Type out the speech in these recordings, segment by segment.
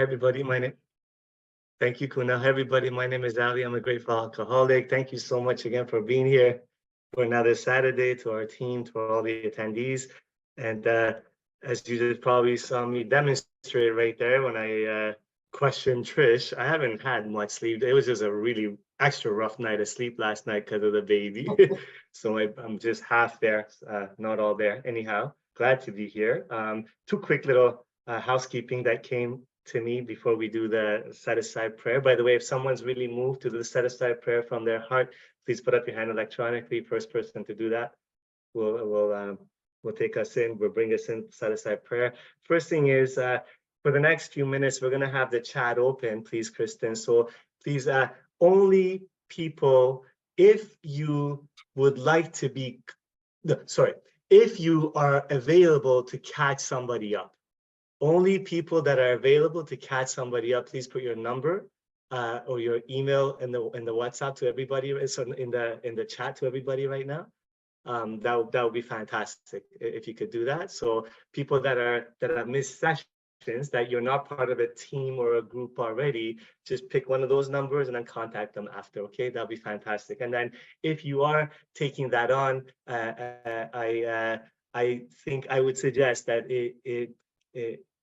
Hi, everybody. Thank you, Kunal. Hi, everybody. My name is Ali. I'm a grateful alcoholic. Thank you so much again for being here for another Saturday, to our team, to all the attendees. And as you just probably saw me demonstrate right there when I questioned Trish, I haven't had much sleep. It was just a really extra rough night of sleep last night because of the baby. So I'm just half there, not all there. Anyhow, glad to be here. Two quick little housekeeping that came to me before we do the set aside prayer. By the way, if someone's really moved to the set aside prayer from their heart, please put up your hand electronically. First person to do that will take us in, will bring us in, set aside prayer. First thing is, for the next few minutes, we're going to have the chat open, please, Kristen. So please, only people, if you would like to be, if you are available to catch somebody up, only people that are available to catch somebody up, please put your number or your email in the WhatsApp to everybody. So in the chat to everybody right now. That would be fantastic if you could do that. So people that have missed sessions, that you're not part of a team or a group already, just pick one of those numbers and then contact them after. Okay, that'll be fantastic. And then if you are taking that on, I think I would suggest that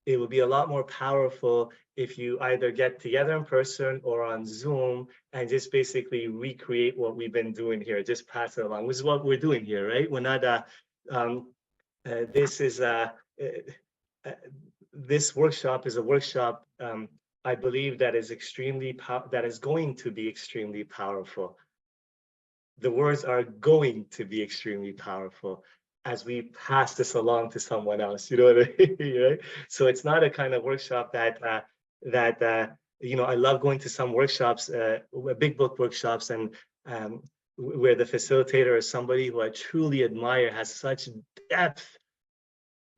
it would be a lot more powerful if you either get together in person or on Zoom and just basically recreate what we've been doing here, just pass it along, which is what we're doing here, right? We're not, this workshop is a workshop, I believe, that is going to be extremely powerful. The words are going to be extremely powerful as we pass this along to someone else, you know what I mean, right? So it's not a kind of workshop that I love going to some workshops, big book workshops, and where the facilitator is somebody who I truly admire, has such depth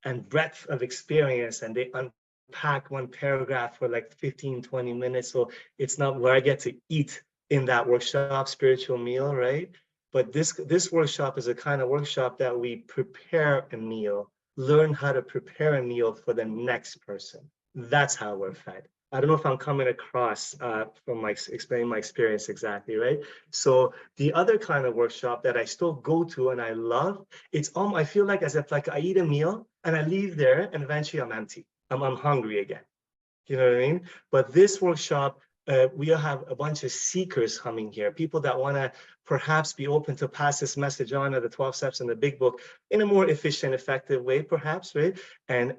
and breadth of experience, and they unpack one paragraph for like 15, 20 minutes. So it's not where I get to eat in that workshop, spiritual meal, right? But this workshop is a kind of workshop that we prepare a meal, learn how to prepare a meal for the next person. That's how we're fed. I don't know if I'm coming across from explaining my experience exactly, right? So the other kind of workshop that I still go to and I love, I feel like as if like I eat a meal and I leave there and eventually I'm empty. I'm hungry again. You know what I mean? But this workshop, we have a bunch of seekers coming here, people that want to perhaps be open to pass this message on of the 12 steps in the big book in a more efficient, effective way, perhaps, right? And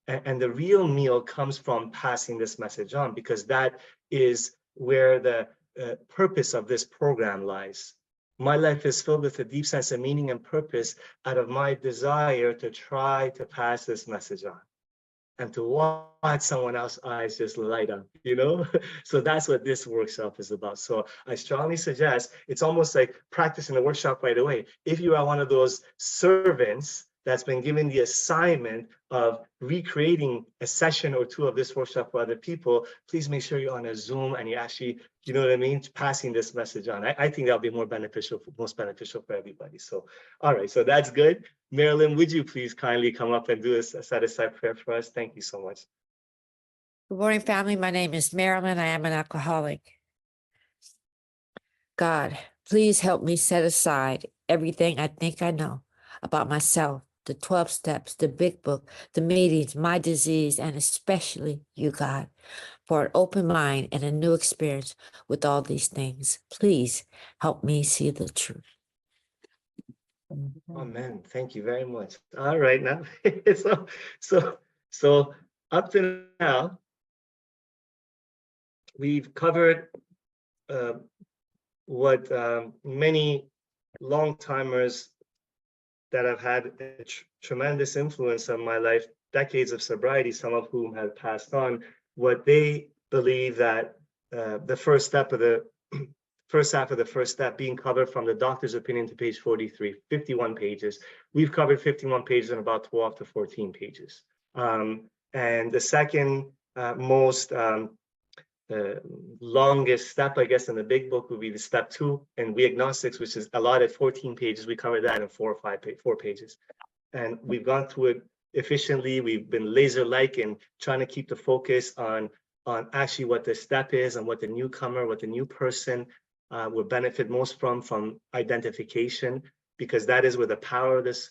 the real meal comes from passing this message on, because that is where the purpose of this program lies. My life is filled with a deep sense of meaning and purpose out of my desire to try to pass this message on, and to watch someone else's eyes just light up, you know? So that's what this workshop is about. So I strongly suggest, it's almost like practicing the workshop right away. If you are one of those servants that's been given the assignment of recreating a session or two of this workshop for other people, please make sure you're on a Zoom and you actually, you know what I mean, passing this message on. I think that'll be most beneficial for everybody. So, all right, so that's good. Marilyn, would you please kindly come up and do a set aside prayer for us? Thank you so much. Good morning, family. My name is Marilyn. I am an alcoholic. God, please help me set aside everything I think I know about myself, the 12 steps, the big book, the meetings, my disease, and especially you, God, for an open mind and a new experience with all these things. Please help me see the truth. Amen. Thank you very much. All right, now, so up to now, we've covered what many long-timers that have had a tremendous influence on my life, decades of sobriety, some of whom have passed on, what they believe that the first half of the first step being covered from the doctor's opinion to page 43, 51 pages. We've covered 51 pages in about 12 to 14 pages. And the second most longest step, I guess, in the big book would be the step 2, and We Agnostics, which is allotted 14 pages. We covered that in 4 pages. And we've gone through it efficiently. We've been laser-like in trying to keep the focus on on actually what the step is and what the newcomer, what the new person will benefit most from identification, because that is where the power of this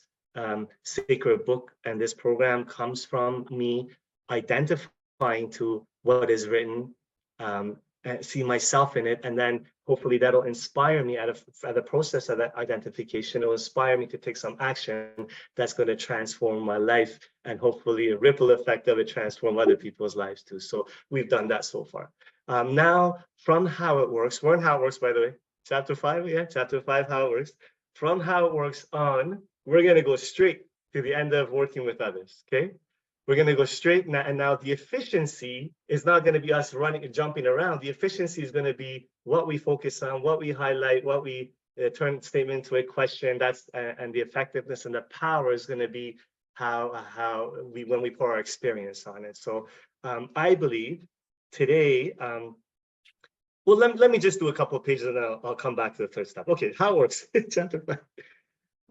sacred book and this program comes from, me identifying to what is written, and see myself in it, and then hopefully that'll inspire me at the process of that identification. It'll inspire me to take some action that's going to transform my life, and hopefully a ripple effect of it transform other people's lives too. So we've done that so far. Now from how it works, we're in how it works, by the way, chapter 5, yeah, chapter 5, how it works. From how it works on, we're going to go straight to the end of working with others, okay? We're going to go straight now, and now the efficiency is not going to be us running and jumping around. The efficiency is going to be what we focus on, what we highlight, what we turn statement into a question. That's and the effectiveness and the power is going to be how we, when we pour our experience on it. So I believe today, well, let me just do a couple of pages and then I'll come back to the third step. Okay, how it works. Chapter 5.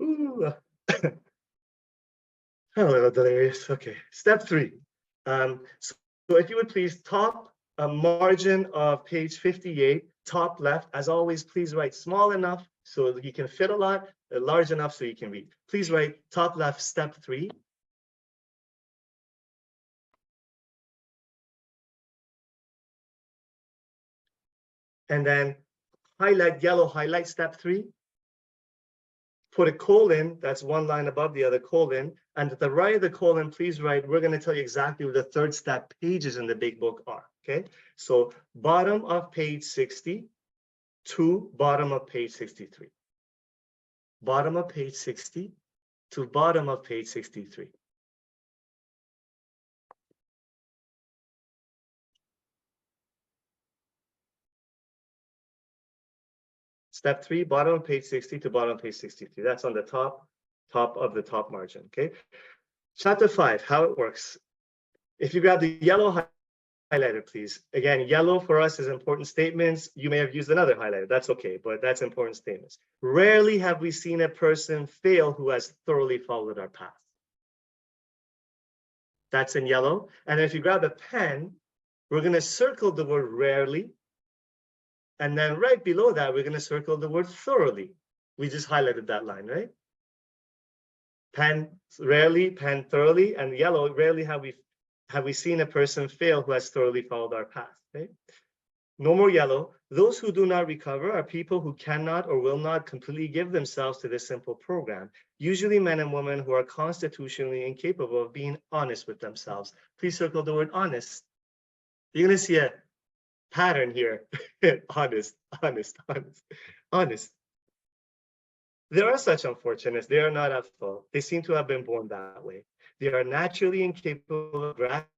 Ooh. Hello, Delirious. Okay, step 3. So if you would please, top margin of page 58, top left. As always, please write small enough so that you can fit a lot, large enough so you can read. Please write top left, step 3. And then highlight, yellow highlight step 3. Put a colon, that's one line above the other colon, and at the right of the colon, please write, we're going to tell you exactly what the third step pages in the big book are, okay? So bottom of page 60 to bottom of page 63. Bottom of page 60 to bottom of page 63. Step 3, bottom of page 60 to bottom of page 63. That's on the top of the top margin, okay? Chapter 5, how it works. If you grab the yellow highlighter, please. Again, yellow for us is important statements. You may have used another highlighter. That's okay, but that's important statements. Rarely have we seen a person fail who has thoroughly followed our path. That's in yellow. And if you grab a pen, we're going to circle the word rarely. And then right below that, we're going to circle the word thoroughly. We just highlighted that line, right? Pen rarely, pen thoroughly, and yellow, rarely have we seen a person fail who has thoroughly followed our path, okay? No more yellow. Those who do not recover are people who cannot or will not completely give themselves to this simple program. Usually men and women who are constitutionally incapable of being honest with themselves. Please circle the word honest. You're going to see a pattern here. Honest, honest, honest, honest. There are such unfortunates. They are not at fault. They seem to have been born that way. They are naturally incapable of grasping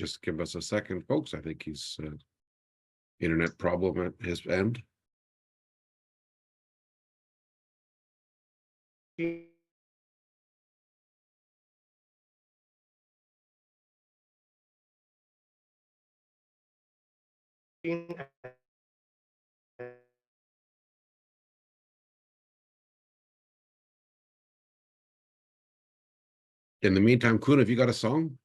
Just give us a second, folks. I think he's internet problem at his end. In the meantime, Kun, have you got a song?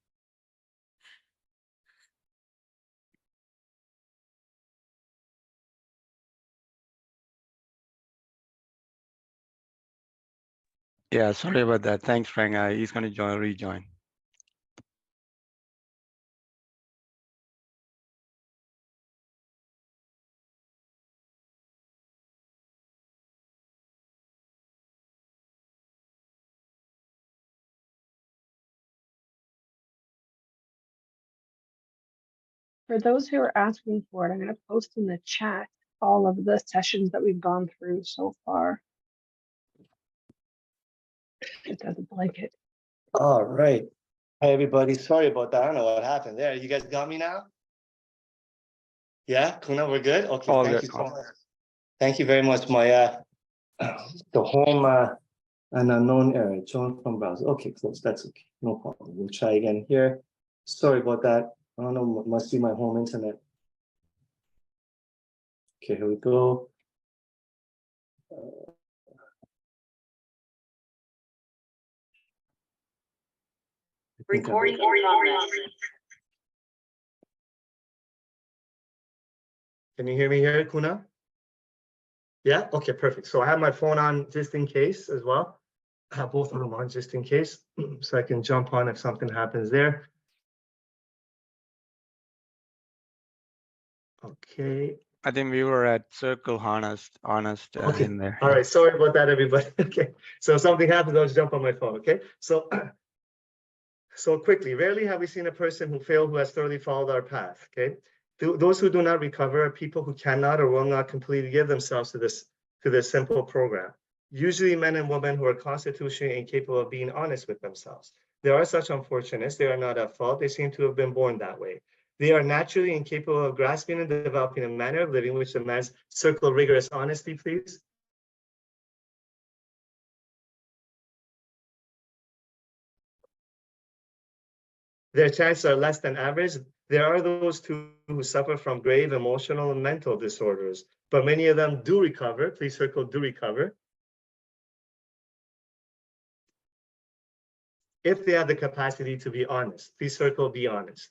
Yeah, sorry about that. Thanks, Frank. He's going to rejoin. For those who are asking for it, I'm going to post in the chat all of the sessions that we've gone through so far. Just as a blanket. All right. Hi, everybody. Sorry about that. I don't know what happened there. You guys got me now? Yeah, Kuna, we're good? Okay, All thank good. you so much. Thank you very much. My the home an unknown error, John from browser. Okay, close. That's okay. No problem. We'll try again here. Sorry about that. I don't know. Must be my home internet. Okay, here we go. Recording in progress. Can you hear me here, Kuna? Yeah, okay, perfect. So I have my phone on just in case as well. I have both of them on just in case, so I can jump on if something happens there. Okay. I think we were at Circle Honest Okay. in there. All right. Sorry about that, everybody. Okay. So if something happens, I'll just jump on my phone. Okay. So, so quickly, rarely have we seen a person who failed who has thoroughly followed our path. Okay. Those who do not recover are people who cannot or will not completely give themselves to this simple program. Usually men and women who are constitutionally incapable of being honest with themselves. There are such unfortunates. They are not at fault. They seem to have been born that way. They are naturally incapable of grasping and developing a manner of living which demands circle rigorous honesty, please. Their chances are less than average. There are those too who suffer from grave emotional and mental disorders, but many of them do recover. Please circle do recover. If they have the capacity to be honest, please circle be honest.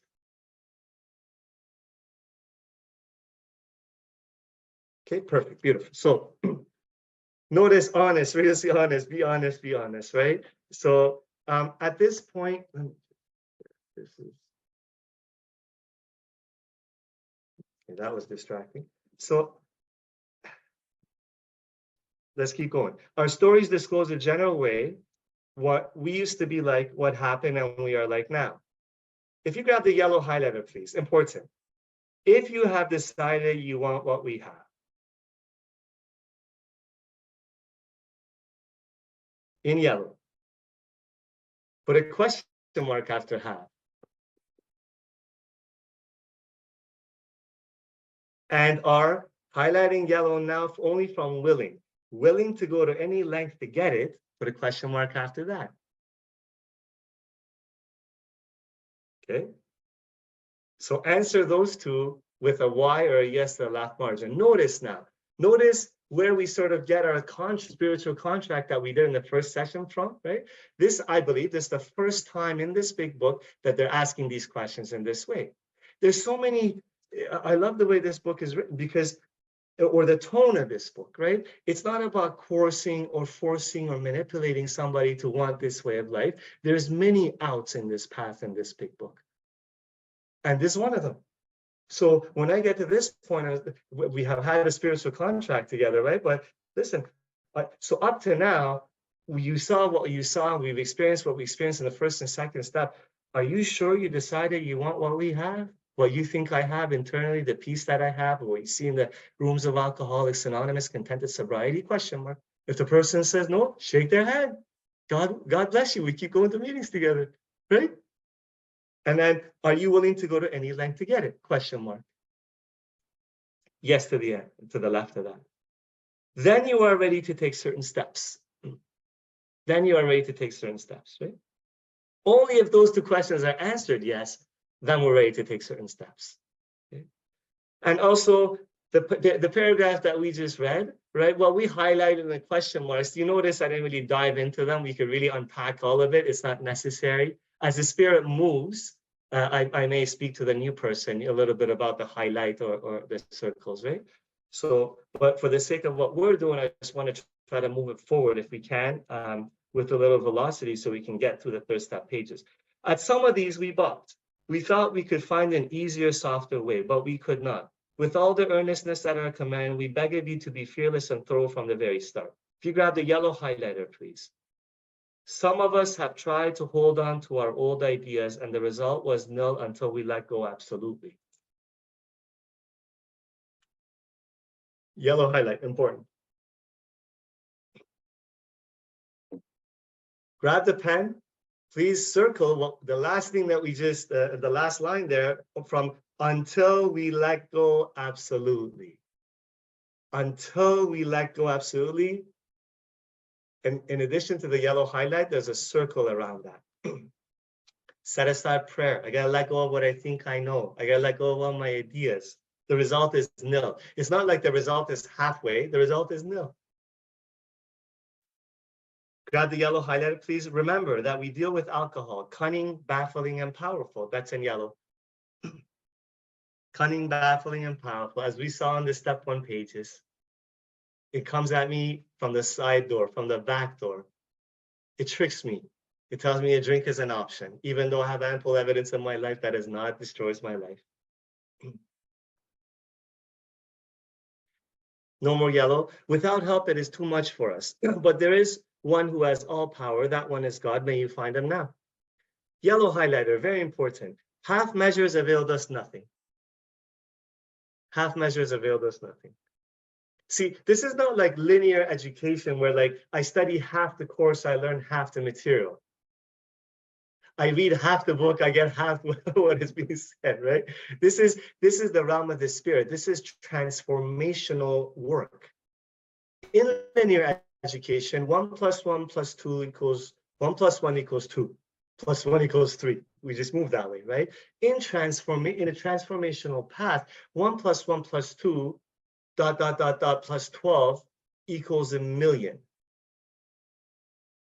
Okay, perfect, beautiful. So notice honest, rigorously honest, be honest, right? So at this point, this is, okay, that was distracting. So let's keep going. Our stories disclose a general way what we used to be like, what happened, and we are like now. If you grab the yellow highlighter, please, important. If you have decided you want what we have, in yellow, put a question mark after have. And are highlighting yellow now only from willing. Willing to go to any length to get it, put a question mark after that. Okay. So answer those two with a Y or a yes to the left margin. Notice now, notice where we sort of get our spiritual contract that we did in the first session from, right? This, I believe, this is the first time in this big book that they're asking these questions in this way. There's so many, I love the way this book is written because, or the tone of this book, right? It's not about coercing or forcing or manipulating somebody to want this way of life. There's many outs in this path in this big book. And this is one of them. So when I get to this point, we have had a spiritual contract together, right? But listen, so up to now, you saw what you saw, we've experienced what we experienced in the first and second step. Are you sure you decided you want what we have? What you think I have internally, the peace that I have, or what you see in the rooms of Alcoholics Anonymous, contented sobriety, question mark. If the person says no, shake their hand. God bless you. We keep going to meetings together, right? And then, are you willing to go to any length to get it? Question mark. Yes to the end, to the left of that. Then you are ready to take certain steps. Then you are ready to take certain steps, right? Only if those two questions are answered yes, then we're ready to take certain steps. Okay? And also, the paragraph that we just read, right? Well, we highlighted the question marks. You notice I didn't really dive into them. We could really unpack all of it. It's not necessary. As the spirit moves, I may speak to the new person a little bit about the highlight or the circles, right? So, but for the sake of what we're doing, I just want to try to move it forward if we can, with a little velocity so we can get through the third step pages. At some of these we balked. We thought we could find an easier, softer way, but we could not. With all the earnestness at our command, we beg of you to be fearless and thorough from the very start. If you grab the yellow highlighter, please. Some of us have tried to hold on to our old ideas, and the result was nil until we let go absolutely. Yellow highlight, important. Grab the pen. Please circle the last thing that we just, the last line there from until we let go absolutely. Until we let go absolutely. And in addition to the yellow highlight, there's a circle around that. Set aside prayer. I gotta let go of what I think I know. I gotta let go of all my ideas. The result is nil. It's not like the result is halfway. The result is nil. Grab the yellow highlighter, please. Remember that we deal with alcohol, cunning, baffling, and powerful. That's in yellow. Cunning, baffling, and powerful. As we saw on the step 1 pages, it comes at me from the side door, from the back door. It tricks me. It tells me a drink is an option, even though I have ample evidence in my life that is not, destroys my life. No more yellow. Without help, it is too much for us. But there is one who has all power. That one is God. May you find him now. Yellow highlighter, very important. Half measures availed us nothing. Half measures availed us nothing. See, this is not like linear education where like I study half the course, I learn half the material. I read half the book, I get half what is being said, right? This is the realm of the spirit. This is transformational work. In linear education, 1 + 1 + 2 equals 1 + 1 = 2, + 1 = 3. We just move that way, right? In a transformational path, 1 + 1 + 2 ... .. +12 equals 1,000,000.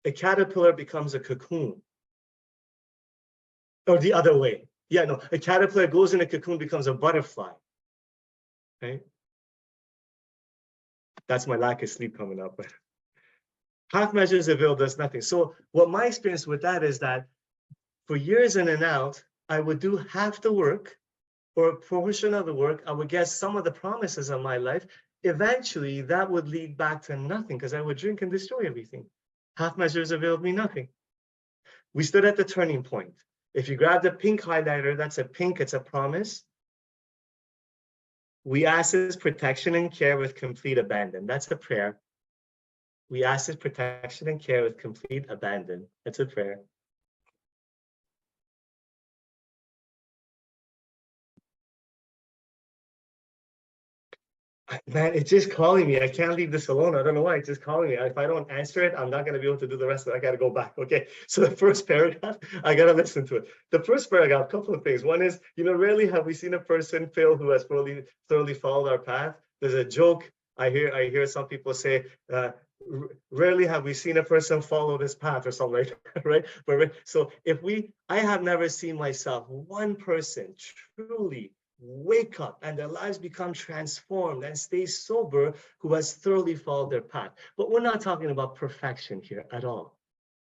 A caterpillar becomes a cocoon. Or the other way. Yeah, no, a caterpillar goes in a cocoon, becomes a butterfly. Right? That's my lack of sleep coming up. But half measures availed us nothing. So what my experience with that is that for years in and out, I would do half the work or a portion of the work. I would get some of the promises of my life. Eventually, that would lead back to nothing because I would drink and destroy everything. Half measures availed me nothing. We stood at the turning point. If you grab the pink highlighter, that's a pink, it's a promise. We ask his protection and care with complete abandon. That's a prayer. We ask his protection and care with complete abandon. That's a prayer. Man, it's just calling me. I can't leave this alone. I don't know why. It's just calling me. If I don't answer it, I'm not going to be able to do the rest of it. I got to go back. Okay. So the first paragraph, I got to listen to it. The first paragraph, a couple of things. One is, rarely have we seen a person fail who has thoroughly followed our path. There's a joke. I hear some people say, rarely have we seen a person follow this path or something like that, right? But so I have never seen myself, one person truly wake up and their lives become transformed and stay sober who has thoroughly followed their path. But we're not talking about perfection here at all.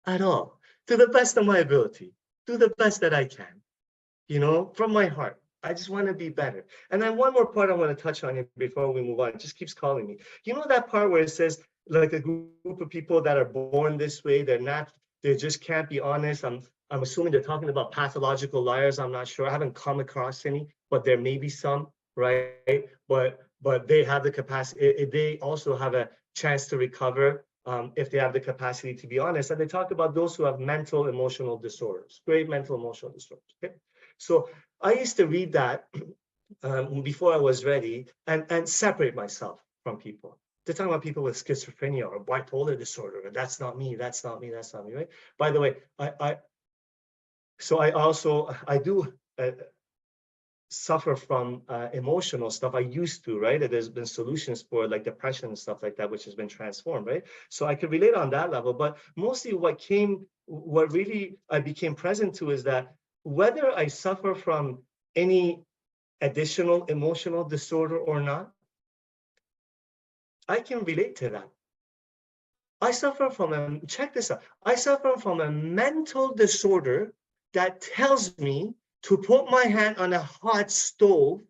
At all. To the best of my ability, do the best that I can, from my heart. I just want to be better. And then one more part I want to touch on here before we move on. It just keeps calling me. You know that part where it says like a group of people that are born this way, they just can't be honest. I'm assuming they're talking about pathological liars. I'm not sure. I haven't come across any, but there may be some, right? But they have the capacity. They also have a chance to recover if they have the capacity to be honest. And they talk about those who have mental emotional disorders, great mental emotional disorders. Okay, so I used to read that before I was ready and separate myself from people. They're talking about people with schizophrenia or bipolar disorder, and that's not me, that's not me, that's not me, right? By the way, I do suffer from emotional stuff. I used to, right? There's been solutions for like depression and stuff like that, which has been transformed, right? So I could relate on that level, but mostly what really I became present to is that whether I suffer from any additional emotional disorder or not, I can relate to that. I suffer from check this out. I suffer from a mental disorder that tells me to put my hand on a hot stove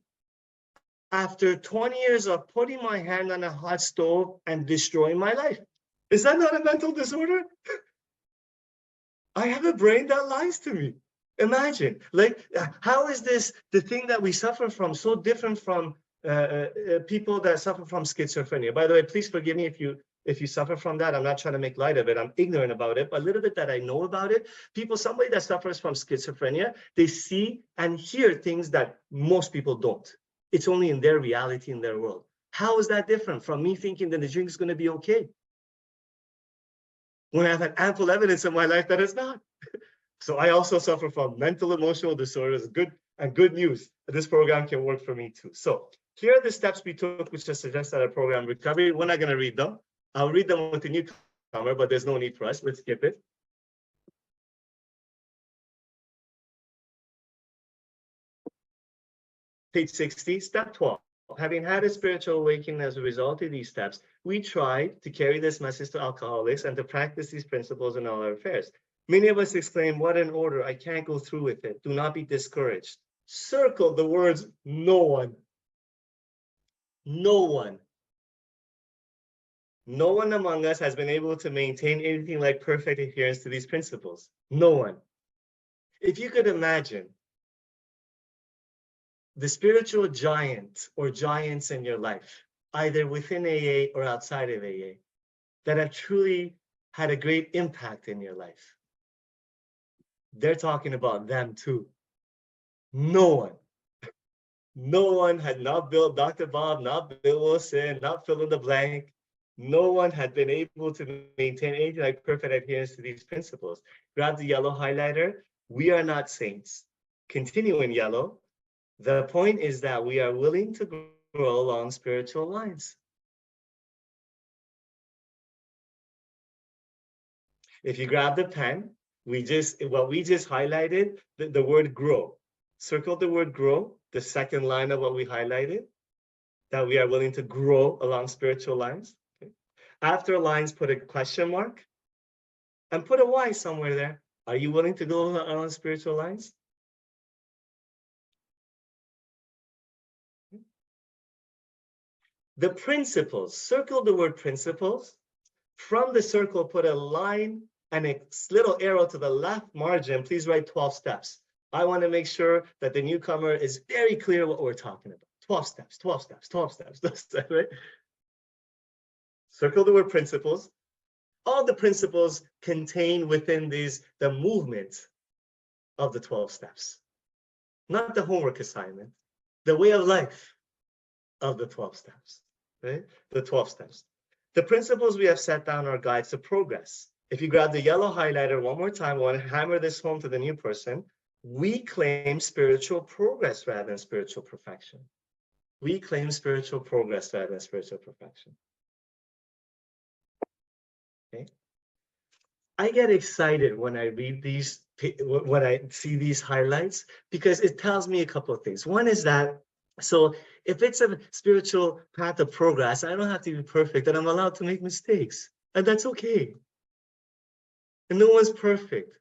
after 20 years of putting my hand on a hot stove and destroying my life. Is that not a mental disorder? I have a brain that lies to me. Imagine, like, how is this, the thing that we suffer from, so different from people that suffer from schizophrenia? By the way, please forgive me if you suffer from that. I'm not trying to make light of it. I'm ignorant about it, but a little bit that I know about it. Somebody that suffers from schizophrenia, they see and hear things that most people don't. It's only in their reality, in their world. How is that different from me thinking that the drink is going to be okay? when I've had ample evidence in my life that it's not. So I also suffer from mental emotional disorders. Good news. This program can work for me too. So here are the steps we took, which is suggested at program recovery. We're not going to read them. I'll read them with the newcomer, but there's no need for us. Let's skip it. Page 60, step 12. Having had a spiritual awakening as a result of these steps, we tried to carry this message to alcoholics and to practice these principles in all our affairs. Many of us exclaim, what an order, I can't go through with it. Do not be discouraged. Circle the words, no one. No one. No one among us has been able to maintain anything like perfect adherence to these principles. No one. If you could imagine the spiritual giant or giants in your life, either within AA or outside of AA, that have truly had a great impact in your life. They're talking about them too. No one. No one had not built Dr. Bob, not Bill Wilson, not fill in the blank. No one had been able to maintain anything like perfect adherence to these principles. Grab the yellow highlighter. We are not saints. Continue in yellow. The point is that we are willing to grow along spiritual lines. If you grab the pen, we just highlighted, the word grow. Circle the word grow, the second line of what we highlighted, that we are willing to grow along spiritual lines. Okay. After lines, put a question mark and put a Y somewhere there. Are you willing to go along spiritual lines? The principles, circle the word principles. From the circle, put a line and a little arrow to the left margin. Please write 12 steps. I want to make sure that the newcomer is very clear what we're talking about. 12 steps, 12 steps, 12 steps, 12 steps, right? Circle the word principles. All the principles contained within the movement of the 12 steps. Not the homework assignment, the way of life of the 12 steps, right? The 12 steps. The principles we have set down are guides to progress. If you grab the yellow highlighter one more time, I want to hammer this home to the new person. We claim spiritual progress rather than spiritual perfection. We claim spiritual progress rather than spiritual perfection. Okay. I get excited when I read these, when I see these highlights, because it tells me a couple of things. One is that, so if it's a spiritual path of progress, I don't have to be perfect, and I'm allowed to make mistakes, and that's okay. And no one's perfect.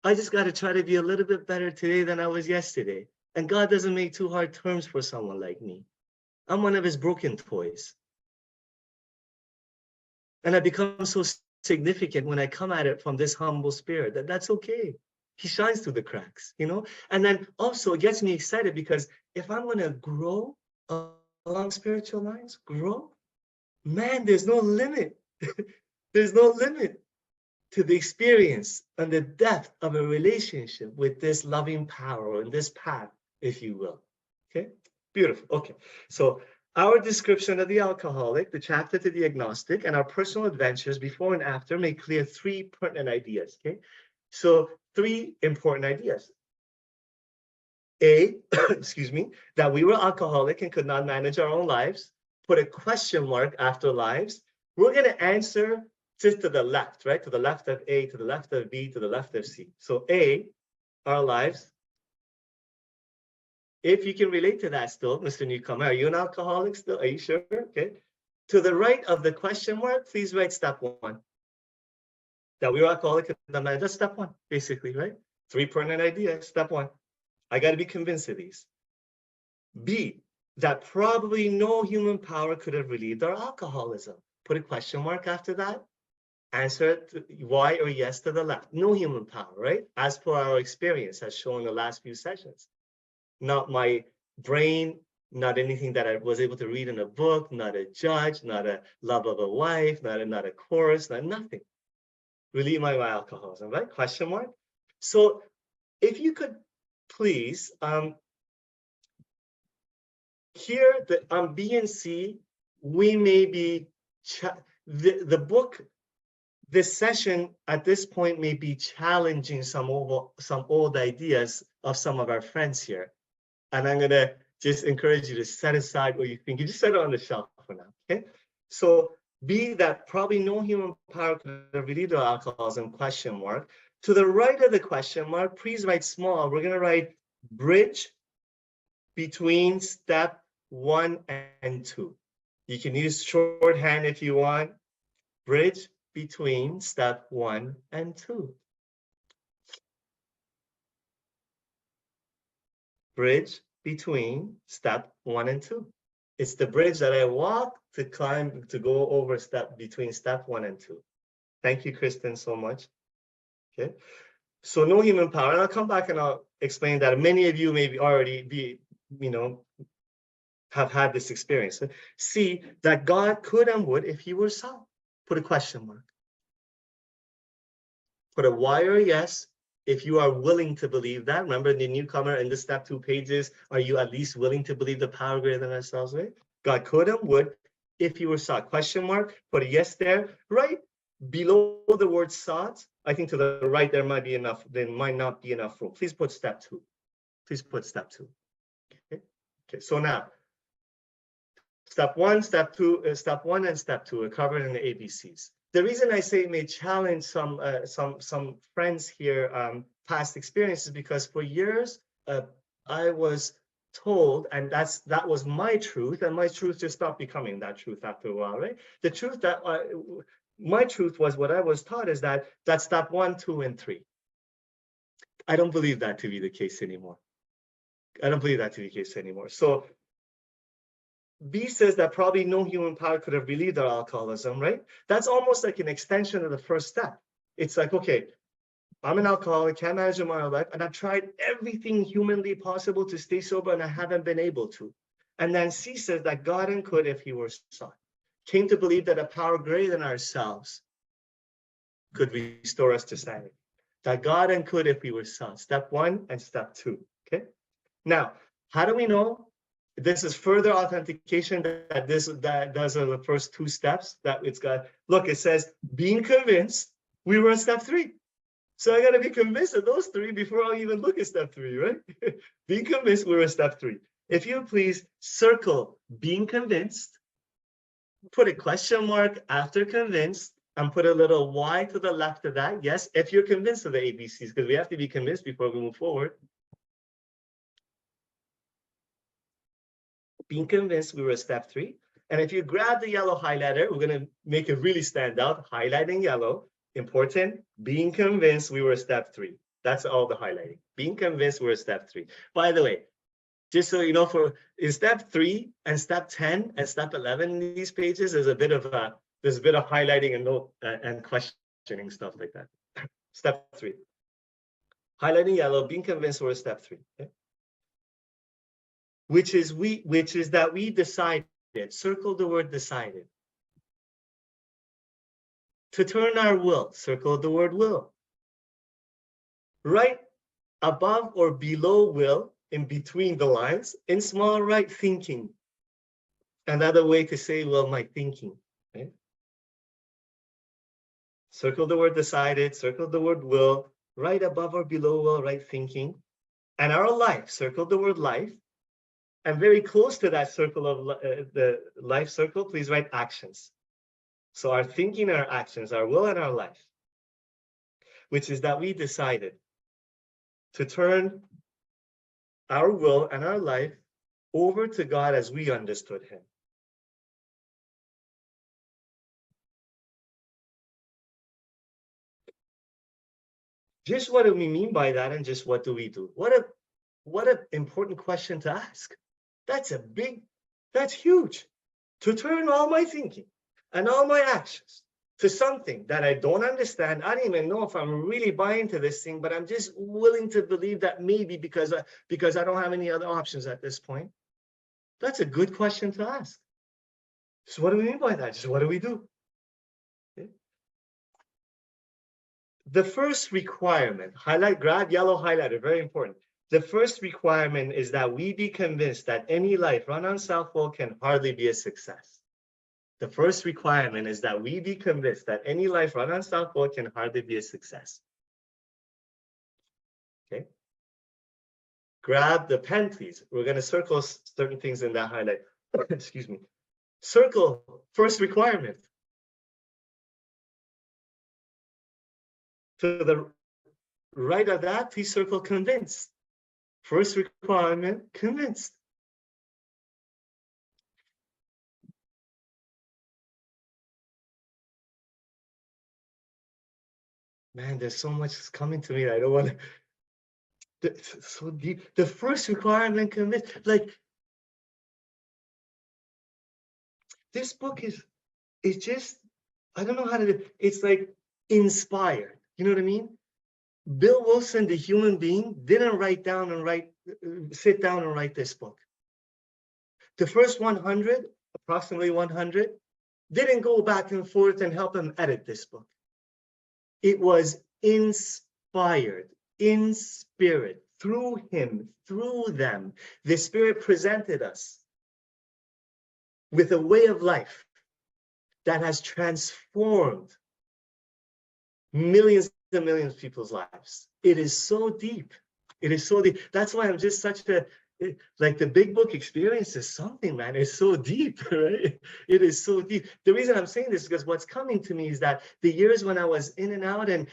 I just got to try to be a little bit better today than I was yesterday. And God doesn't make too hard terms for someone like me. I'm one of his broken toys. And I become so significant when I come at it from this humble spirit, that's okay. He shines through the cracks, you know? And then also it gets me excited because if I'm going to grow along spiritual lines, grow, man, there's no limit. There's no limit to the experience and the depth of a relationship with this loving power and this path, if you will. Okay, beautiful. Okay, so our description of the alcoholic, the chapter to the agnostic, and our personal adventures before and after make clear 3 pertinent ideas. Okay, so 3 important ideas. A, excuse me, that we were alcoholic and could not manage our own lives. Put a question mark after lives. We're going to answer just to the left, right? To the left of A, to the left of B, to the left of C. So A, our lives. If you can relate to that still, Mr. Newcomer, are you an alcoholic still? Are you sure? Okay. To the right of the question mark, please write step 1. That we were alcoholic. That's step 1, basically, right? 3 pertinent ideas, step 1. I got to be convinced of these. B, that probably no human power could have relieved our alcoholism. Put a question mark after that. Answer it Y or yes to the left. No human power, right? As per our experience as shown in the last few sessions. Not my brain, not anything that I was able to read in a book, not a judge, not a love of a wife, not a chorus, nothing. Relieve my alcoholism, right? Question mark. So if you could please, here on B and C, we may be, the book this session at this point may be challenging some old ideas of some of our friends here. And I'm gonna just encourage you to set aside what you think. You just set it on the shelf for now, okay? So B, that probably no human power could have relieved our alcoholism, question mark. To the right of the question mark, please write small. We're gonna write bridge between step 1 and 2. You can use shorthand if you want. Bridge between step 1 and 2. Bridge between step 1 and 2. It's the bridge that I walk to climb to go over between step 1 and 2. Thank you, Kristen, so much. Okay, so no human power, and I'll come back and I'll explain that many of you maybe already have had this experience. See that God could and would if he were so. Put a question mark. Put a Y or a yes if you are willing to believe that. Remember the newcomer in the step 2 pages, are you at least willing to believe the power greater than ourselves, right? God could and would if you were sought. Question mark, put a yes there, right? Below the word sought, I think to the right there might be enough, there might not be enough room. Please put step 2. Please put step 2. Okay, so now, step 1, step 2, step 1 and step 2 are covered in the ABCs. The reason I say it may challenge some friends here, past experiences, because for years I was told, and that was my truth, and my truth just stopped becoming that truth after a while, right? The truth that my truth was what I was taught is that that's step 1, 2, and 3. I don't believe that to be the case anymore. I don't believe that to be the case anymore. So B says that probably no human power could have relieved our alcoholism, right? That's almost like an extension of the first step. It's like, okay, I'm an alcoholic, can't manage my life, and I've tried everything humanly possible to stay sober, and I haven't been able to. And then C says that God and could if he were sought. Came to believe that a power greater than ourselves could restore us to sanity. That God and could if he were sought. Step 1 and step 2, okay? Now, how do we know? This is further authentication that those are the first 2 steps that it's got. Look, it says being convinced we were in step 3. So I got to be convinced of those 3 before I even look at step 3, right? Being convinced we were in step 3. If you please circle being convinced, put a question mark after convinced, and put a little Y to the left of that. Yes, if you're convinced of the ABCs, because we have to be convinced before we move forward. Being convinced we were at step 3. And if you grab the yellow highlighter, we're going to make it really stand out. Highlighting yellow, important. Being convinced we were at step 3. That's all the highlighting. Being convinced we're at step 3. By the way, just so you know, in step 3 and step 10 and step 11 in these pages, there's a bit of highlighting and note and questioning stuff like that. Step 3. Highlighting yellow, being convinced we're at step 3. Okay? Which is that we decided, circle the word decided. To turn our will, circle the word will. Right above or below will, in between the lines, in small right, thinking. Another way to say, well, my thinking. Okay? Circle the word decided, circle the word will, right above or below will, right, thinking. And our life, circle the word life. And very close to that circle of the life circle, please write actions. So our thinking, our actions, our will and our life, which is that we decided to turn our will and our life over to God as we understood him. Just what do we mean by that, and just what do we do? What an important question to ask. That's huge. To turn all my thinking and all my actions to something that I don't understand. I don't even know if I'm really buying into this thing, but I'm just willing to believe that maybe because I don't have any other options at this point. That's a good question to ask. So what do we mean by that? Just what do we do? Okay. The first requirement, grab yellow highlighter, very important. The first requirement is that we be convinced that any life run on self-will can hardly be a success. The first requirement is that we be convinced that any life run on self-will can hardly be a success. Okay. Grab the pen, please. We're going to circle certain things in that highlight. Excuse me. Circle first requirement. To the right of that, please circle convinced. First requirement, convinced. Man, there's so much coming to me that I don't want to. So deep. The first requirement, convinced. Like, this book is just, I don't know how to, it's like inspired. You know what I mean? Bill Wilson, the human being, didn't sit down and write this book. The first 100, approximately 100, didn't go back and forth and help him edit this book. It was inspired, in spirit, through him, through them. The Spirit presented us with a way of life that has transformed millions and millions of people's lives. It is so deep. It is so deep. That's why I'm just such a, like, the big book experience is something, man. It's so deep, right? It is so deep. The reason I'm saying this is because what's coming to me is that the years when I was in and out and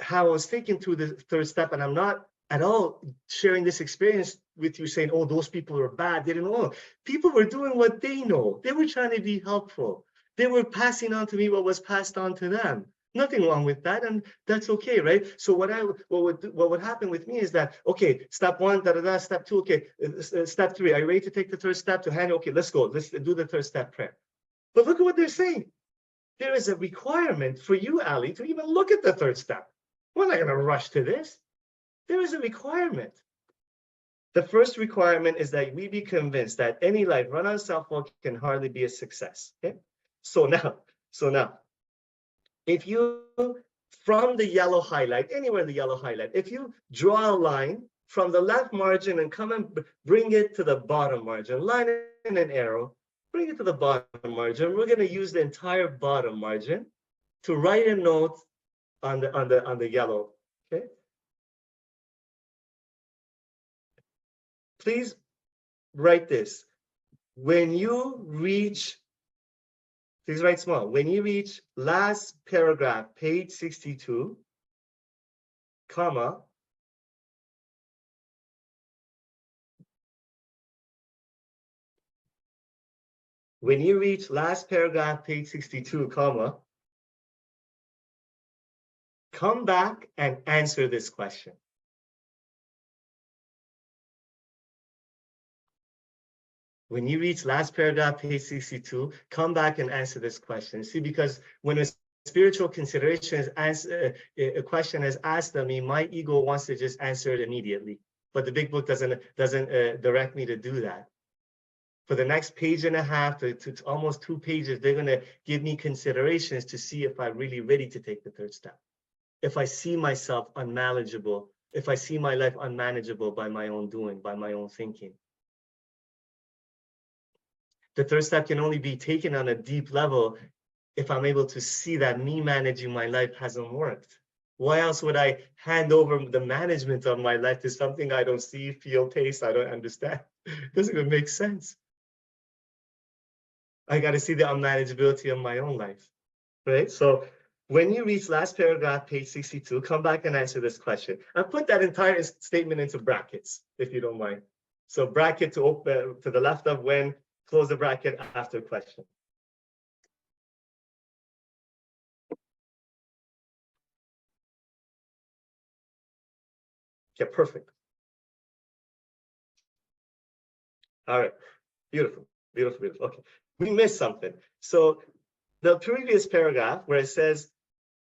how I was thinking through the third step, and I'm not at all sharing this experience with you saying, oh, those people are bad. They didn't know. People were doing what they know. They were trying to be helpful. They were passing on to me what was passed on to them. Nothing wrong with that, and that's okay, right? So what would happen with me is that, okay, step one, step two, okay, step three. Are you ready to take the third step to hand? Okay, let's go. Let's do the third step prayer. But look at what they're saying. There is a requirement for you, Ali, to even look at the third step. We're not going to rush to this. There is a requirement. The first requirement is that we be convinced that any life run on self-will can hardly be a success. Okay. So now, if you, from the yellow highlight, anywhere in the yellow highlight, if you draw a line from the left margin and come and bring it to the bottom margin, line in an arrow, bring it to the bottom margin. We're going to use the entire bottom margin to write a note on the yellow. Okay. Please write this. When you reach, please write small. When you reach last paragraph, page 62, comma, when you reach last paragraph, page 62, comma, come back and answer this question. When you reach last paragraph, page 62, come back and answer this question. See, because when a spiritual consideration is a question is asked of me, my ego wants to just answer it immediately. But the big book doesn't direct me to do that. For the next page and a half to almost 2 pages, they're going to give me considerations to see if I'm really ready to take the third step. If I see myself unmanageable, if I see my life unmanageable by my own doing, by my own thinking. The third step can only be taken on a deep level if I'm able to see that me managing my life hasn't worked. Why else would I hand over the management of my life to something I don't see, feel, taste, I don't understand? Doesn't even make sense. I got to see the unmanageability of my own life, right? So when you reach last paragraph, page 62, come back and answer this question. I put that entire statement into brackets, if you don't mind. So bracket to open to the left of when, close the bracket after question. Yeah, perfect. All right, beautiful, beautiful, beautiful. Okay, we missed something. So the previous paragraph where it says,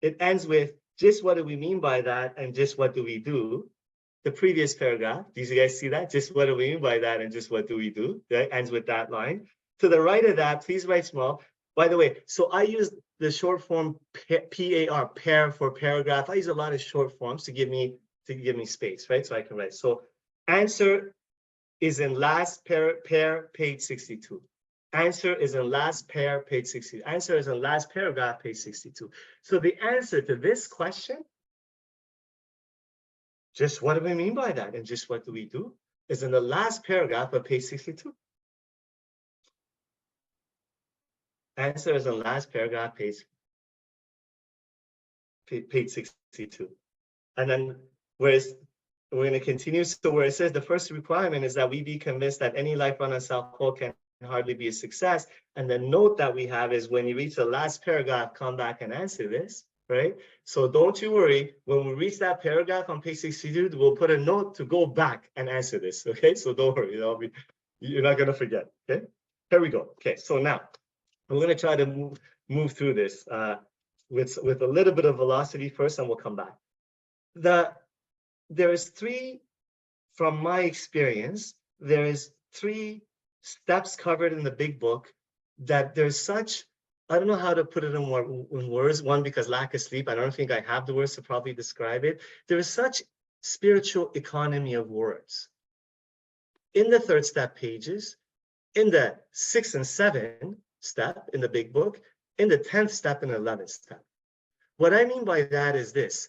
it ends with just what do we mean by that and just what do we do? The previous paragraph, do you guys see that? Just what do we mean by that and just what do we do? That ends with that line. To the right of that, please write small. By the way, so I use the short form PAR, pair for paragraph. I use a lot of short forms to give me space, right? So I can write. So answer is in last pair page 62. Answer is in last pair, page 60. Answer is in last paragraph, page 62. So the answer to this question, just what do we mean by that? And just what do we do? Is in the last paragraph of page 62. Answer is in last paragraph, page 62. And then whereas we're going to continue. So where it says the first requirement is that we be convinced that any life run on self-quote can hardly be a success. And the note that we have is when you reach the last paragraph, come back and answer this, right? So don't you worry, when we reach that paragraph on page 62, we'll put a note to go back and answer this, okay? So don't worry, you're not gonna forget, okay? Here we go. Okay, so now I'm gonna try to move through this with a little bit of velocity first, and we'll come back. There is three, from my experience, there is three steps covered in the big book that there's such, I don't know how to put it in words. One, because lack of sleep, I don't think I have the words to probably describe it. There is such spiritual economy of words. In the third step pages, in the 6th and 7th step in the big book, in the 10th step and 11th step. What I mean by that is this: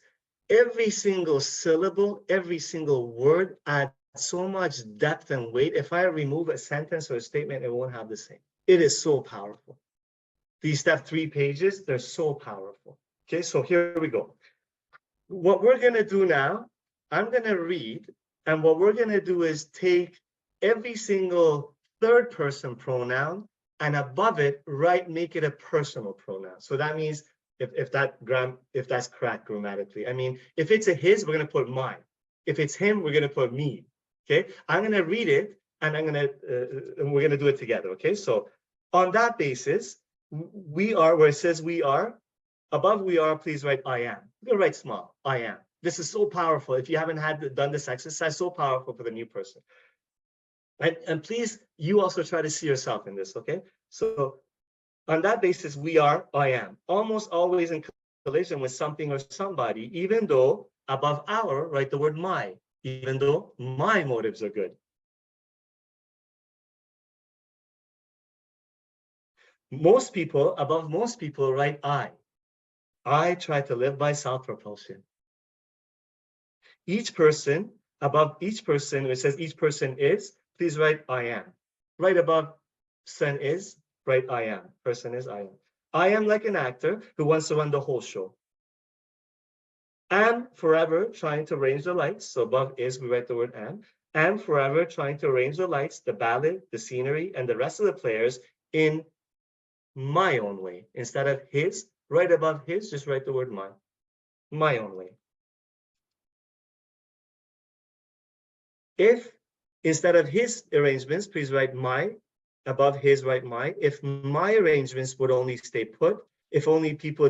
every single syllable, every single word adds so much depth and weight. If I remove a sentence or a statement, it won't have the same. It is so powerful. These step 3 pages, they're so powerful. Okay, so here we go. What we're gonna do now, I'm gonna read, and what we're gonna do is take every single third person pronoun and above it, make it a personal pronoun. So that means if that's correct grammatically. I mean, if it's a his, we're gonna put mine. If it's him, we're gonna put me. Okay, I'm gonna read it, and we're gonna do it together. Okay, so on that basis, we are, where it says we are, above we are, please write I am. You're gonna write small, I am. This is so powerful. If you haven't done this exercise, so powerful for the new person. And please, you also try to see yourself in this. Okay, so on that basis, we are, I am, almost always in collision with something or somebody, even though above our, write the word my, even though my motives are good. Most people, above most people, write I. I try to live by self-propulsion. Each person, above each person, it says each person is, please write I am. Right above son is, write I am. Person is I am. I am like an actor who wants to run the whole show. Am forever trying to arrange the lights. So above is, we write the word am. Am forever trying to arrange the lights, the ballet, the scenery, and the rest of the players in my own way. Instead of his, right above his, just write the word my. My own way. If instead of his arrangements, please write my. Above his, write my. If my arrangements would only stay put, if only people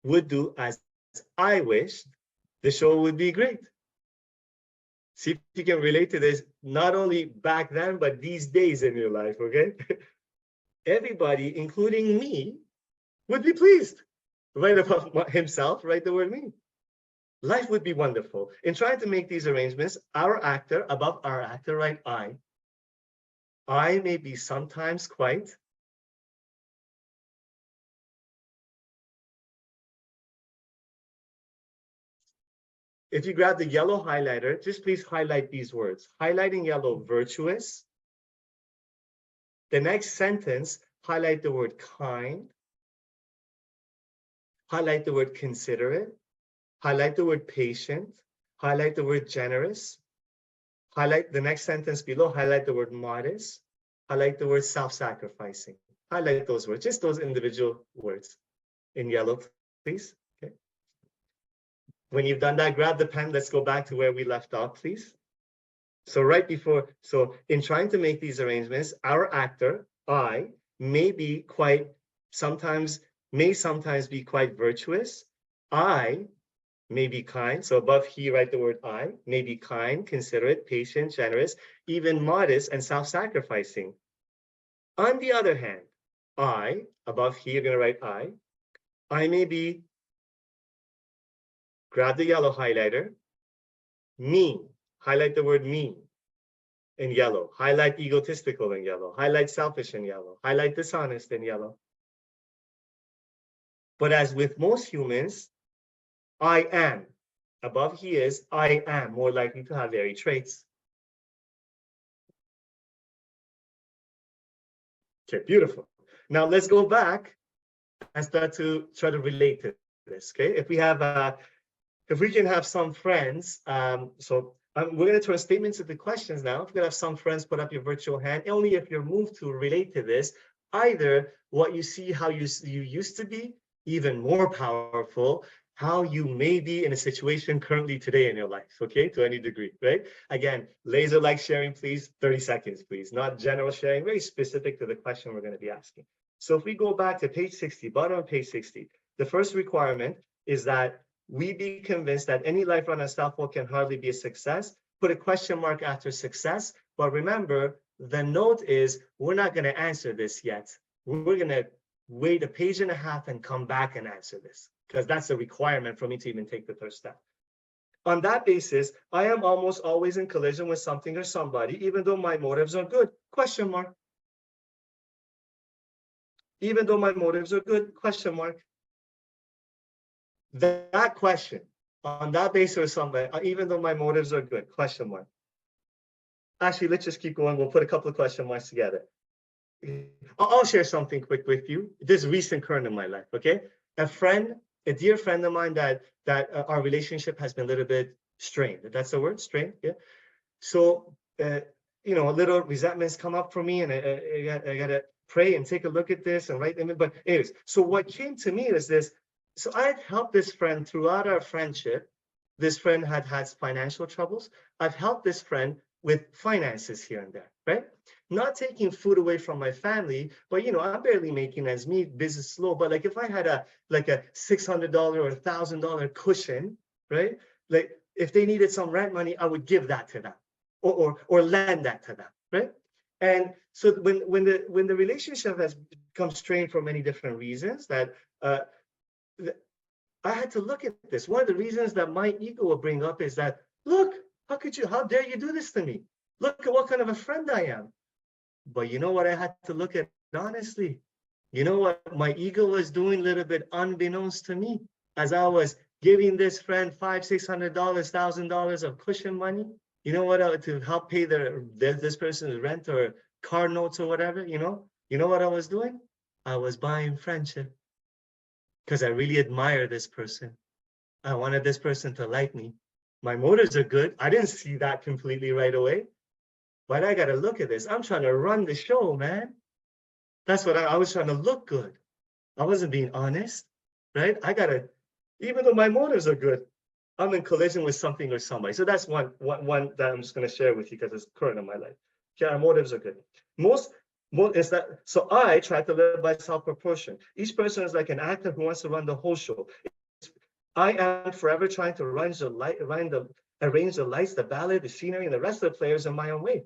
would do as I wish, the show would be great. See if you can relate to this, not only back then, but these days in your life, okay? Everybody, including me, would be pleased. Right above himself, write the word me. Life would be wonderful. In trying to make these arrangements, our actor, above our actor, write I. I may be sometimes quite. If you grab the yellow highlighter, just please highlight these words. Highlighting yellow, virtuous. The next sentence, highlight the word kind. Highlight the word considerate. Highlight the word patient. Highlight the word generous. Highlight the next sentence below, highlight the word modest. Highlight the word self-sacrificing. Highlight those words, just those individual words in yellow, please. Okay. When you've done that, grab the pen. Let's go back to where we left off, please. So right before, so in trying to make these arrangements, our actor, I, may sometimes be quite virtuous. I may be kind. So above he, write the word I, may be kind, considerate, patient, generous, even modest and self-sacrificing. On the other hand, I, above he, you're going to write I may be, grab the yellow highlighter, mean, highlight the word mean. in yellow, highlight egotistical in yellow, highlight selfish in yellow, highlight dishonest in yellow. But as with most humans, I am, above he is, I am more likely to have varied traits. Okay, beautiful. Now let's go back and start to try to relate to this, okay? If we can have some friends, we're going to turn statements into questions now. If we can have some friends put up your virtual hand, only if you're moved to relate to this, either what you see, how you used to be, even more powerful, how you may be in a situation currently today in your life, okay, to any degree, right? Again, laser-like sharing, please, 30 seconds, please, not general sharing, very specific to the question we're going to be asking. So if we go back to page 60, bottom of page 60, the first requirement is that we be convinced that any life run on self-will can hardly be a success. Put a question mark after success. But remember, the note is we're not going to answer this yet. We're going to wait a page and a half and come back and answer this, because that's a requirement for me to even take the first step. On that basis, I am almost always in collision with something or somebody, even though my motives are good. Question mark. Even though my motives are good, question mark. That question, on that basis or somebody, even though my motives are good, question mark. Actually, let's just keep going. We'll put a couple of question marks together. I'll share something quick with you. This is recent current in my life, okay? A dear friend of mine that our relationship has been a little bit strained. That's the word, strained, yeah? So, a little resentments come up for me, and I gotta pray and take a look at this and write them in. But anyways, so what came to me is this. So I had helped this friend throughout our friendship. This friend had financial troubles. I've helped this friend with finances here and there, right? Not taking food away from my family, but I'm barely making ends meet, business slow. But like if I had a $600 or $1,000 cushion, right? Like if they needed some rent money, I would give that to them, or lend that to them, right? And so when the relationship has become strained for many different reasons, that I had to look at this. One of the reasons that my ego will bring up is that, look, how dare you do this to me? Look at what kind of a friend I am. But you know what I had to look at honestly? You know what my ego was doing a little bit unbeknownst to me as I was giving this friend $500, $600, $1,000 of cushion money? You know what, to help pay this person's rent or car notes or whatever, you know what I was doing? I was buying friendship. Because I really admire this person. I wanted this person to like me. My motives are good. I didn't see that completely right away. But I got to look at this. I'm trying to run the show, man. That's what I was trying to look good. I wasn't being honest, right? Even though my motives are good, I'm in collision with something or somebody. So that's one that I'm just going to share with you because it's current in my life. Okay, our motives are good. So I try to live by self-proportion. Each person is like an actor who wants to run the whole show. I am forever trying to arrange the lights, the ballet, the scenery, and the rest of the players in my own way.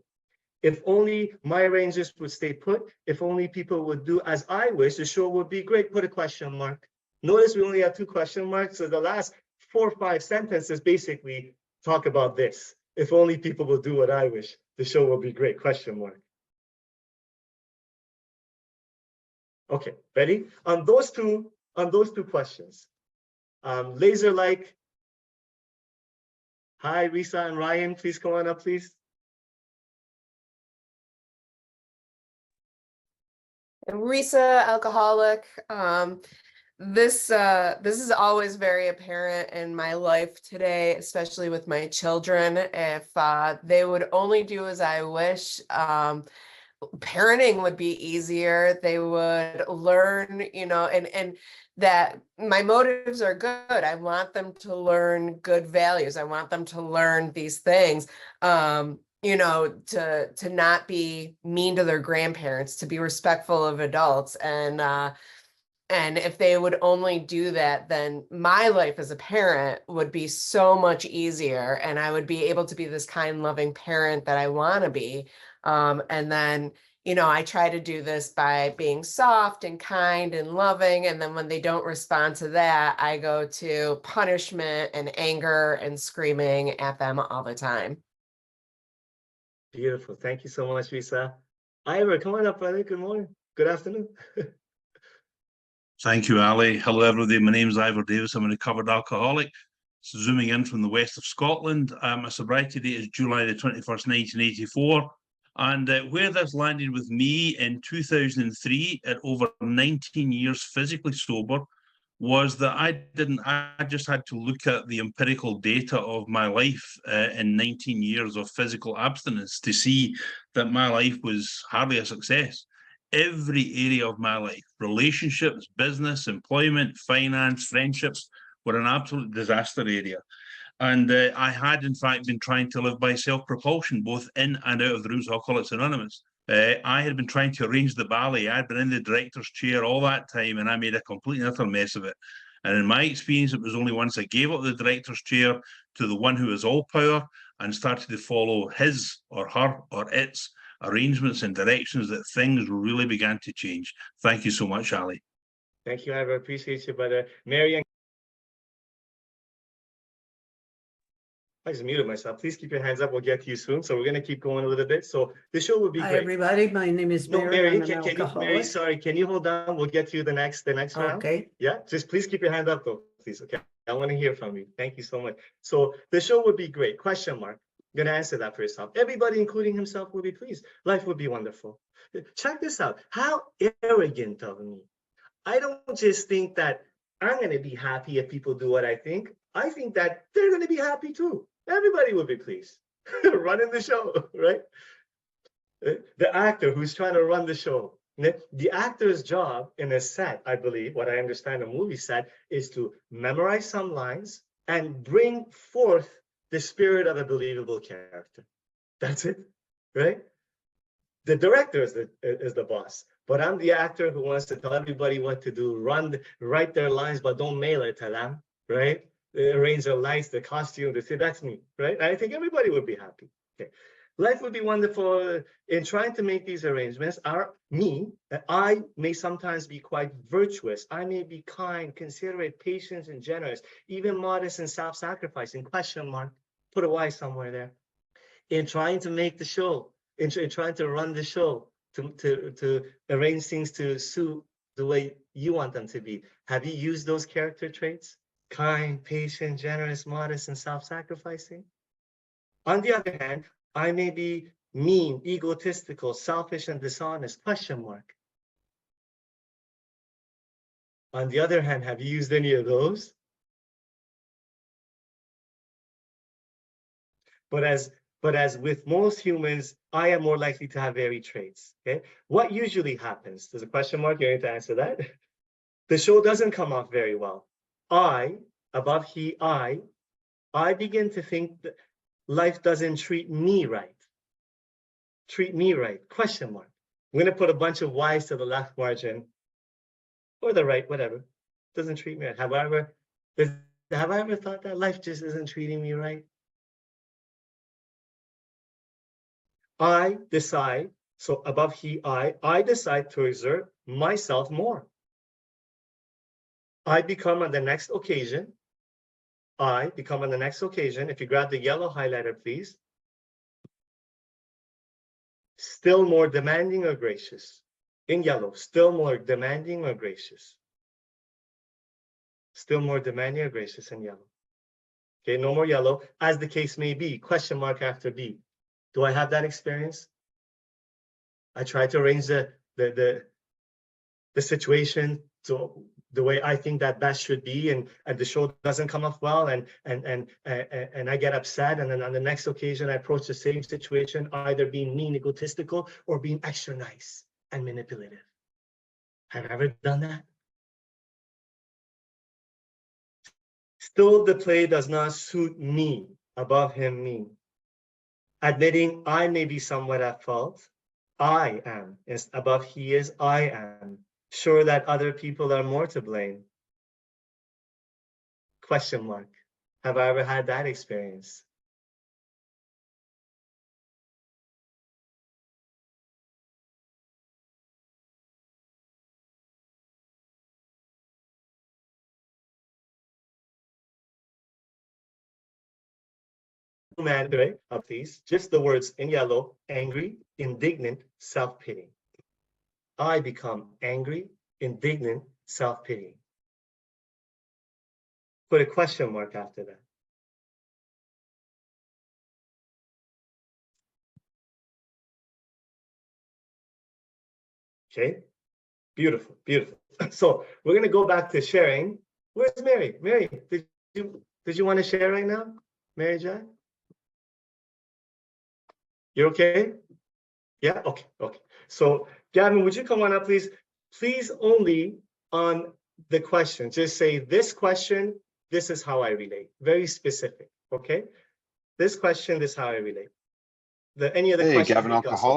If only my arrangers would stay put, if only people would do as I wish, the show would be great. Put a question mark. Notice we only have 2 question marks. So the last 4 or 5 sentences basically talk about this. If only people will do what I wish, the show will be great. Question mark. Okay, ready? On those two questions, laser-like. Hi, Risa and Ryan, please come on up, please. Risa, alcoholic. This is always very apparent in my life today, especially with my children. If they would only do as I wish, parenting would be easier. They would learn, and that my motives are good. I want them to learn good values. I want them to learn these things. To not be mean to their grandparents, to be respectful of adults. And if they would only do that, then my life as a parent would be so much easier, and I would be able to be this kind, loving parent that I want to be. And then, I try to do this by being soft and kind and loving. And then when they don't respond to that, I go to punishment and anger and screaming at them all the time. Beautiful. Thank you so much, Risa. Ivor, come on up, brother. Good morning. Good afternoon. Thank you, Ali. Hello, everybody. My name is Ivor Davis. I'm a recovered alcoholic. Zooming in from the west of Scotland. My sobriety date is July the 21st, 1984. And where this landed with me in 2003, at over 19 years physically sober, was that I just had to look at the empirical data of my life in 19 years of physical abstinence to see that my life was hardly a success. Every area of my life, relationships, business, employment, finance, friendships, were an absolute disaster area. And I had, in fact, been trying to live by self-propulsion, both in and out of the rooms of Alcoholics Anonymous. I had been trying to arrange the ballet. I'd been in the director's chair all that time, and I made a complete and utter mess of it. And in my experience, it was only once I gave up the director's chair to the one who is all power and started to follow his or her or its arrangements and directions that things really began to change. Thank you so much, Ali. Thank you, Ivor. Appreciate you, brother. Marian. I just muted myself. Please keep your hands up. We'll get to you soon. So we're going to keep going a little bit. So the show will be Hi, great. everybody. My name is No, Mary. Mary, I'm an can you, Mary, alcoholic. sorry, can you hold on? We'll get to you the next round. Okay. Yeah, just please keep your hand up though, please. Okay, I want to hear from you. Thank you so much. So the show would be great. Question mark. You're gonna answer that for yourself. Everybody, including himself, will be pleased. Life would be wonderful. Check this out. How arrogant of me. I don't just think that I'm gonna be happy if people do what I think. I think that they're gonna be happy too. Everybody will be pleased. Running the show, right? The actor who's trying to run the show. The actor's job in a set, I believe, what I understand a movie set, is to memorize some lines and bring forth the spirit of a believable character. That's it, right? The director is the boss, but I'm the actor who wants to tell everybody what to do, write their lines, but don't mail it to them, right? Arrange the lights, the costume, that's me, right? I think everybody would be happy. Okay. Life would be wonderful. In trying to make these arrangements, I may sometimes be quite virtuous. I may be kind, considerate, patient, and generous, even modest and self-sacrificing, question mark, put a Y somewhere there. In trying to make the show, in trying to run the show, to arrange things to suit the way you want them to be. Have you used those character traits? Kind, patient, generous, modest, and self-sacrificing? On the other hand, I may be mean, egotistical, selfish, and dishonest, question mark. On the other hand, have you used any of those? But as with most humans, I am more likely to have varied traits, okay? What usually happens? There's a question mark, you need to answer that. The show doesn't come off very well. I begin to think that life doesn't treat me right. Treat me right, question mark. I'm gonna put a bunch of Y's to the left margin or the right, whatever. Doesn't treat me right. Have I ever thought that life just isn't treating me right? I decide, so above I decide to exert myself more. I become on the next occasion, if you grab the yellow highlighter, please, still more demanding or gracious. In yellow, still more demanding or gracious. Still more demanding or gracious in yellow. Okay, no more yellow, as the case may be, question mark after B. Do I have that experience? I try to arrange the situation to the way I think that best should be, and the show doesn't come off well, and I get upset, and then on the next occasion I approach the same situation, either being mean, egotistical, or being extra nice and manipulative. Have I ever done that? Still, the play does not suit me, above him, me. Admitting I may be somewhat at fault, I am, above he is, I am. Sure that other people are more to blame. Question mark. Have I ever had that experience? man, right? Please, just the words in yellow: angry, indignant, self-pitying. I become angry, indignant, self-pitying. Put a question mark after that. Okay, beautiful, beautiful. So we're gonna go back to sharing. Where's Mary? Mary, did you want to share right now, Mary Jack? You're okay? Yeah, okay, okay. So Gavin, would you come on up, please? Please only on the question, just say this question, this is how I relate. Very specific, okay? This question, this is how I relate. Any other Hey, questions? Gavin we've got so far?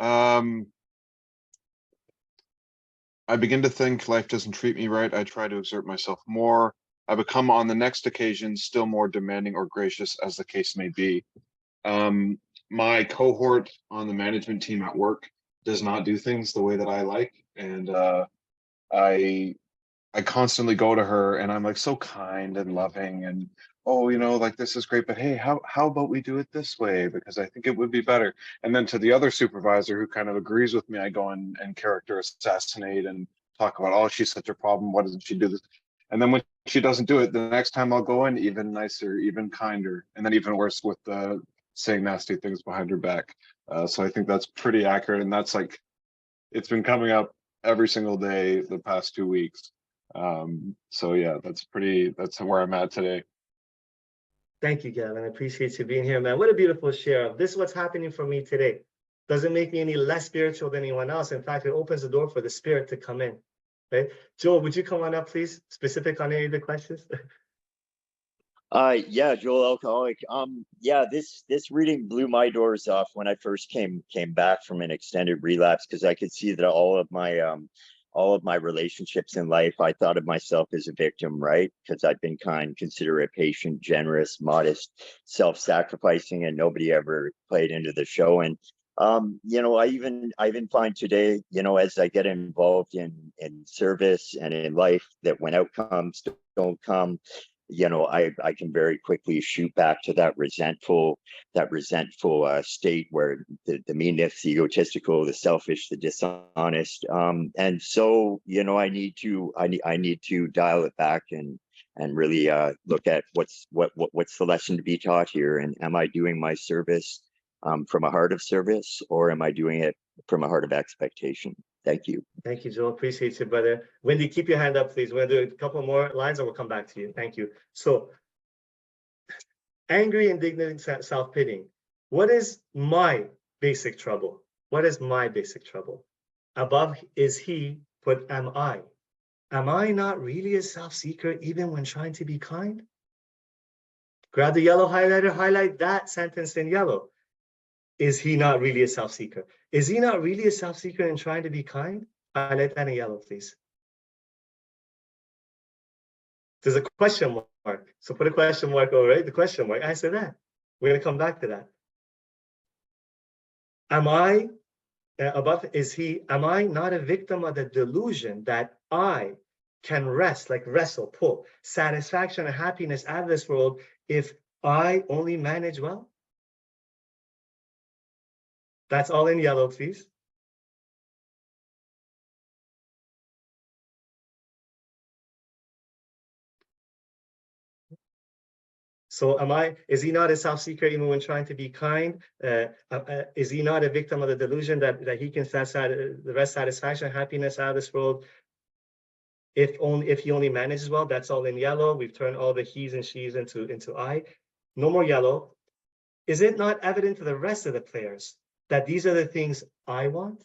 Alcoholic. I begin to think life doesn't treat me right. I try to exert myself more. I become on the next occasion still more demanding or gracious as the case may be. My cohort on the management team at work does not do things the way that I like. And I constantly go to her and I'm like so kind and loving and, oh, you know, like this is great, but hey, how about we do it this way? Because I think it would be better. And then to the other supervisor who kind of agrees with me, I go and character assassinate and talk about, oh, she's such a problem. Why doesn't she do this? And then when she doesn't do it, the next time I'll go in even nicer, even kinder, and then even worse with saying nasty things behind her back. So I think that's pretty accurate. And that's like, it's been coming up every single day the past 2 weeks. So yeah, that's where I'm at today. Thank you, Gavin. I appreciate you being here, man. What a beautiful share. This is what's happening for me today. Doesn't make me any less spiritual than anyone else. In fact, it opens the door for the spirit to come in. Right? Joel, would you come on up, please? Specific on any of the questions? Yeah, Joel Alcoholic. Yeah, this reading blew my doors off when I first came back from an extended relapse, because I could see that all of my relationships in life, I thought of myself as a victim, right? Because I've been kind, considerate, patient, generous, modest, self-sacrificing, and nobody ever played into the show. And you know, I even find today, you know, as I get involved in service and in life, that when outcomes don't come, you know, I can very quickly shoot back to that resentful state where the meanness, the egotistical, the selfish, the dishonest. And so, you know, I need to dial it back and really look at what's the lesson to be taught here, and am I doing my service from a heart of service, or am I doing it from a heart of expectation? Thank you. Thank you, Joel. Appreciate you, brother. Wendy, keep your hand up, please. We're gonna do a couple more lines and we'll come back to you. Thank you. So, angry, indignant, self-pitying. What is my basic trouble? What is my basic trouble? Above is he, put am I. Am I not really a self-seeker even when trying to be kind? Grab the yellow highlighter, highlight that sentence in yellow. Is he not really a self-seeker? Is he not really a self-seeker in trying to be kind? Highlight that in yellow, please. There's a question mark. So put a question mark over it, the question mark, answer that. We're gonna come back to that. Am I, am I not a victim of the delusion that I can wrest, like wrestle, pull satisfaction and happiness out of this world if I only manage well? That's all in yellow, please. So is he not a self-seeker even when trying to be kind? Is he not a victim of the delusion that he can wrest satisfaction, happiness out of this world if he only manages well? That's all in yellow. We've turned all the he's and she's into I. No more yellow. Is it not evident to the rest of the players that these are the things I want?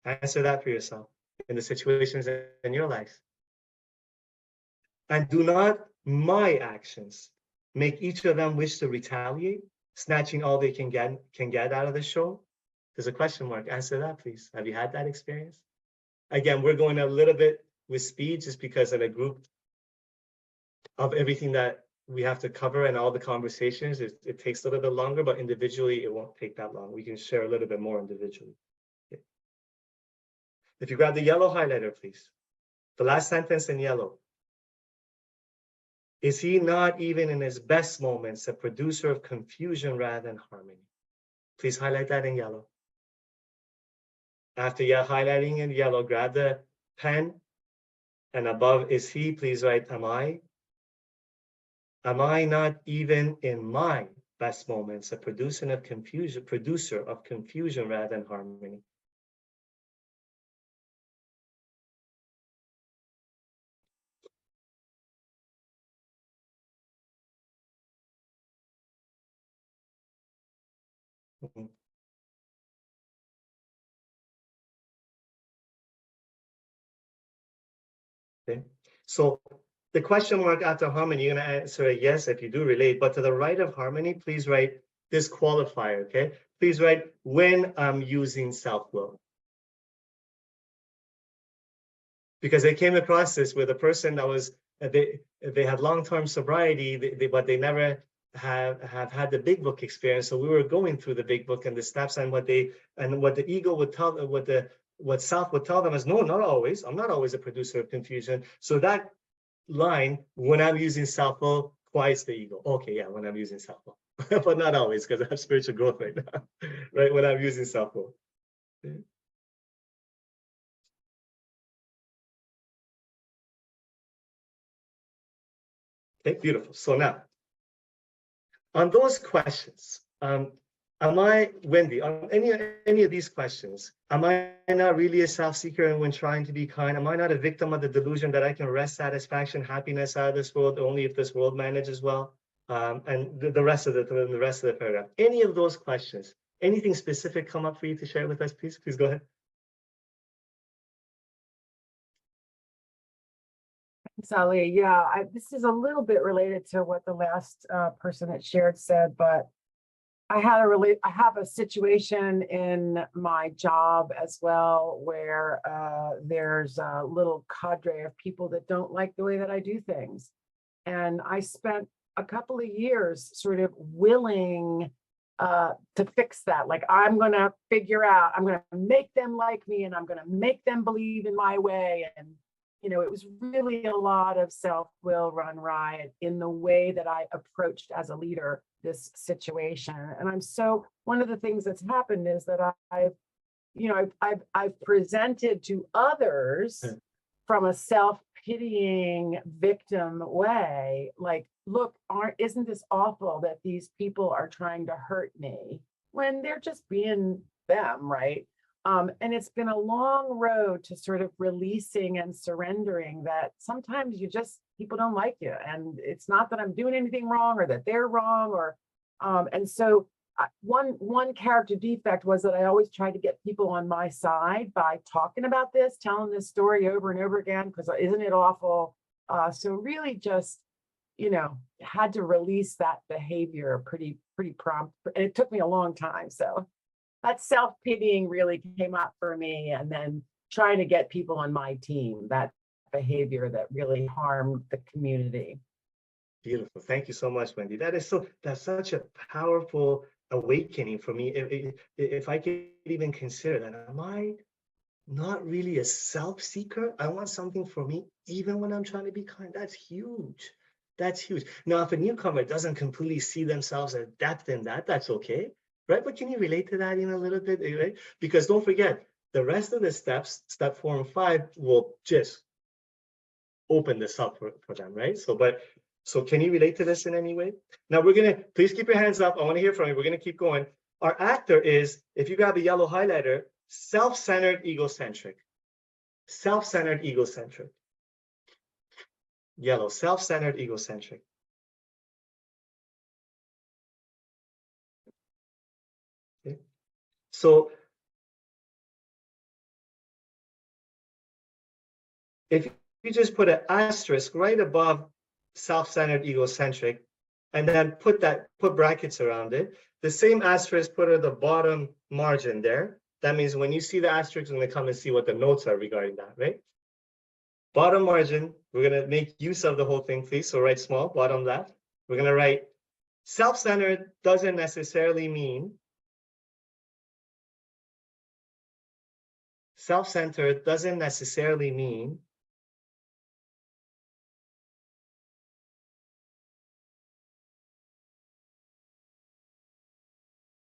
Answer that for yourself in the situations in your life. And do not my actions make each of them wish to retaliate, snatching all they can get out of the show? There's a question mark. Answer that, please. Have you had that experience? Again, we're going a little bit with speed just because in a group of everything that we have to cover and all the conversations, it takes a little bit longer, but individually, it won't take that long. We can share a little bit more individually. Okay. If you grab the yellow highlighter, please. The last sentence in yellow. Is he not even in his best moments a producer of confusion rather than harmony? Please highlight that in yellow. After you're highlighting in yellow, grab the pen, and above is he, please write, am I? Am I not even in my best moments a producer of confusion rather than harmony? Mhm. Okay, so the question mark after harmony, you're gonna answer a yes if you do relate, but to the right of harmony, please write this qualifier, okay? Please write when I'm using self-will. Because I came across this with a person that was, they had long-term sobriety, but they never have had the big book experience. So we were going through the big book and the steps, and what the ego would tell, what self would tell them is, no, not always. I'm not always a producer of confusion. So that line, when I'm using self-will, quiets the ego. Okay, yeah, when I'm using self-will, but not always, because I have spiritual growth right now, right? When I'm using self-will. Okay, beautiful. So now, on those questions, am I, Wendy, on any of these questions, am I not really a self-seeker when trying to be kind? Am I not a victim of the delusion that I can wrest satisfaction, happiness out of this world only if this world manages well? And the rest of the paragraph. Any of those questions, anything specific come up for you to share with us, please? Please go ahead. Sally, yeah, this is a little bit related to what the last person that shared said, but I have a situation in my job as well where there's a little cadre of people that don't like the way that I do things. And I spent a couple of years sort of willing to fix that. Like, I'm going to figure out, I'm going to make them like me, and I'm going to make them believe in my way. And it was really a lot of self-will run riot in the way that I approached as a leader this situation. And one of the things that's happened is that I've presented to others from a self-pitying victim way, like, look, isn't this awful that these people are trying to hurt me when they're just being them, right? And it's been a long road to sort of releasing and surrendering that sometimes people don't like you. And it's not that I'm doing anything wrong or that they're wrong and so one character defect was that I always tried to get people on my side by talking about this, telling this story over and over again, because isn't it awful? So really just, had to release that behavior pretty prompt. And it took me a long time. So that self-pitying really came up for me, and then trying to get people on my team, that behavior that really harmed the community. Beautiful. Thank you so much, Wendy. That's such a powerful awakening for me. If I could even consider that, am I not really a self-seeker? I want something for me, even when I'm trying to be kind. That's huge. That's huge. Now, if a newcomer doesn't completely see themselves as depth in that, that's okay. Right? But can you relate to that in a little bit, right? Because don't forget, the rest of the steps, step 4 and 5, will just open this up for them, right? So can you relate to this in any way? Now please keep your hands up. I want to hear from you. We're gonna keep going. Our actor is, if you grab a yellow highlighter, self-centered, egocentric. Self-centered, egocentric. Yellow, self-centered, egocentric. Okay. So if you just put an asterisk right above self-centered, egocentric, and then put brackets around it, the same asterisk put at the bottom margin there. That means when you see the asterisk, you're going to come and see what the notes are regarding that, right? Bottom margin, we're going to make use of the whole thing, please. So write small, bottom left. We're going to write self-centered doesn't necessarily mean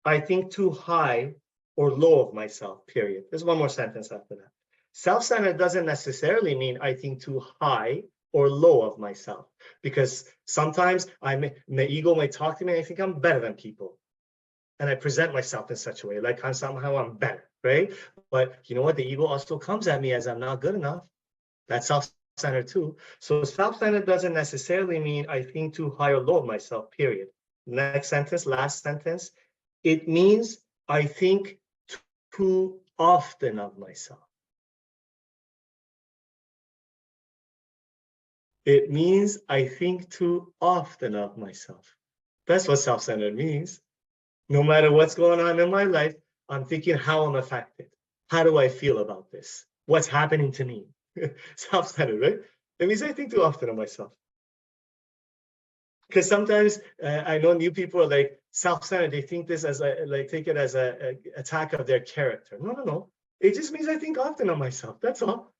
I think too high or low of myself, period. There's one more sentence after that. Self-centered doesn't necessarily mean I think too high or low of myself, because sometimes my ego might talk to me and I think I'm better than people. And I present myself in such a way, like somehow I'm better, right? But you know what? The ego also comes at me as I'm not good enough. That's self-centered too. So self-centered doesn't necessarily mean I think too high or low of myself, period. Next sentence, last sentence. It means I think too often of myself. It means I think too often of myself. That's what self-centered means. No matter what's going on in my life, I'm thinking how I'm affected. How do I feel about this? What's happening to me? Self-centered, right? It means I think too often of myself. Because sometimes I know new people are like self-centered. They think this as take it as a attack of their character. No, no, no. It just means I think often of myself. That's all.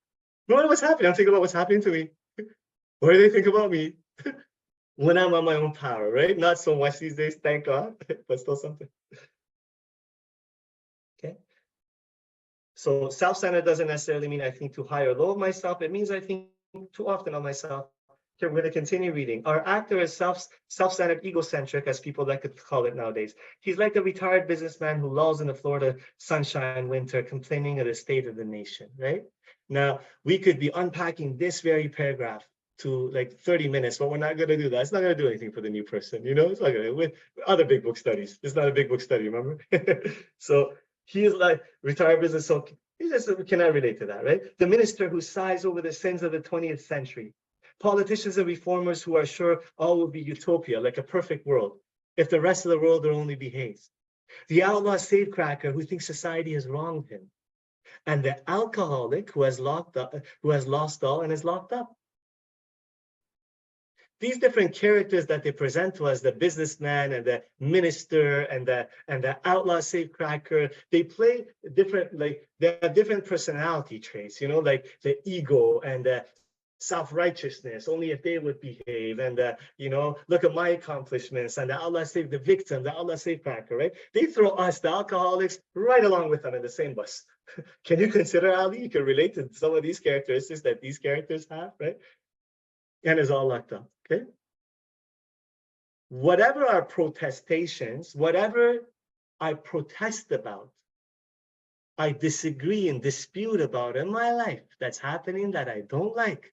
No matter what's happening, I'm thinking about what's happening to me. What do they think about me? When I'm on my own power, right? Not so much these days, thank God, but still something. Okay. So self-centered doesn't necessarily mean I think too high or low of myself. It means I think too often of myself. Okay, we're going to continue reading. Our actor is self-centered, egocentric, as people like to call it nowadays. He's like a retired businessman who lolls in the Florida sunshine winter, complaining of the state of the nation, right? Now, we could be unpacking this very paragraph to like 30 minutes, but we're not going to do that. It's not going to do anything for the new person, you know? It's not going to, with other big book studies. It's not a big book study, remember? So he's like retired business, so he just cannot relate to that, right? The minister who sighs over the sins of the 20th century. Politicians and reformers who are sure all will be utopia, like a perfect world, if the rest of the world will only behaves. The outlaw safecracker who thinks society has wronged him. And the alcoholic who has lost all and is locked up. These different characters that they present to us, the businessman and the minister and the outlaw safecracker, they play different, like they have different personality traits, you know, like the ego and the self-righteousness, only if they would behave, and you know, look at my accomplishments, and the outlaw save the victim, the outlaw safecracker, right? They throw us, the alcoholics, right along with them in the same bus. Can you consider, Ali? You can relate to some of these characteristics that these characters have, right? And is all locked up, okay? Whatever our protestations, whatever I protest about, I disagree and dispute about in my life that's happening that I don't like,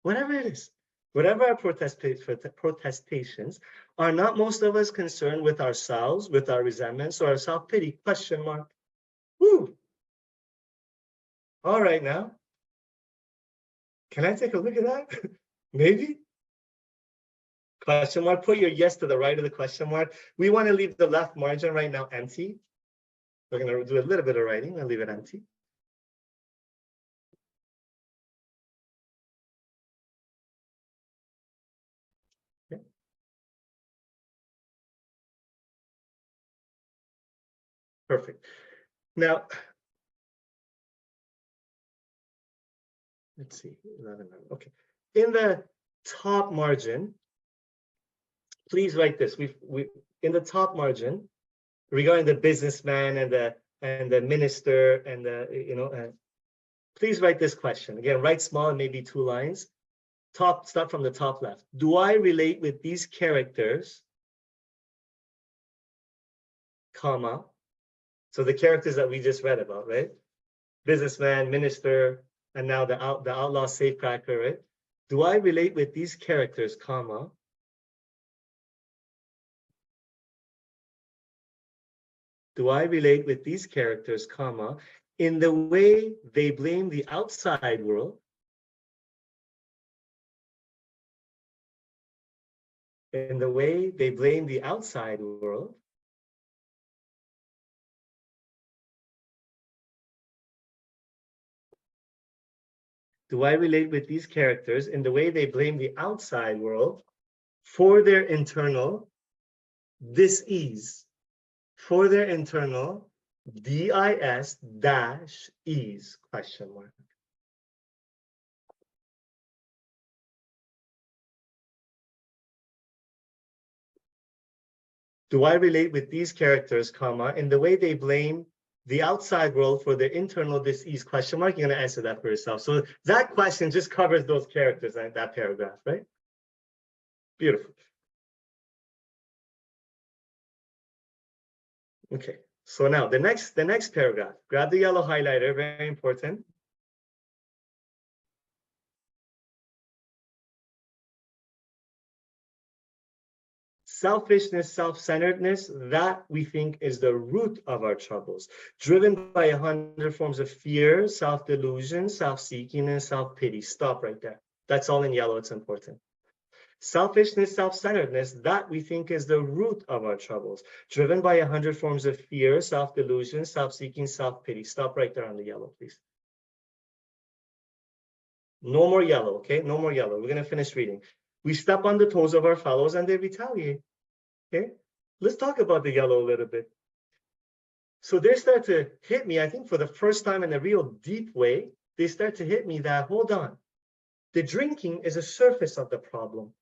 whatever it is, whatever our protestations, are not most of us concerned with ourselves, with our resentments or our self-pity, question mark. Woo. All right now. Can I take a look at that? Maybe? Question mark, put your yes to the right of the question mark. We want to leave the left margin right now empty. We're going to do a little bit of writing and leave it empty. Okay. Perfect. Now, let's see, 11, okay. In the top margin, please write this. We in the top margin, regarding the businessman and the minister and the please write this question again. Write small, maybe 2 lines. Start from the top left. Do I relate with these characters, comma? So the characters that we just read about, right? Businessman, minister, and now the outlaw safecracker, right? Do I relate with these characters, comma? Do I relate with these characters, comma, in the way they blame the outside world? In the way they blame the outside world? Do I relate with these characters in the way they blame the outside world for their internal dis-ease? For their internal dis-ease, question mark. do I relate with these characters, comma, in the way they blame the outside world for their internal dis-ease, question mark? You're gonna answer that for yourself. So that question just covers those characters in that paragraph, right? Beautiful. Okay, so now the next paragraph, grab the yellow highlighter, very important. Selfishness, self-centeredness, that we think is the root of our troubles, driven by 100 forms of fear, self-delusion, self-seeking, and self-pity. Stop right there. That's all in yellow, it's important. Selfishness, self-centeredness, that we think is the root of our troubles, driven by 100 forms of fear, self-delusion, self-seeking, self-pity. Stop right there on the yellow, please. No more yellow, okay? No more yellow. We're gonna finish reading. We step on the toes of our fellows and they retaliate, okay? Let's talk about the yellow a little bit. So they start to hit me, I think for the first time in a real deep way, they start to hit me that, hold on, the drinking is a surface of the problem.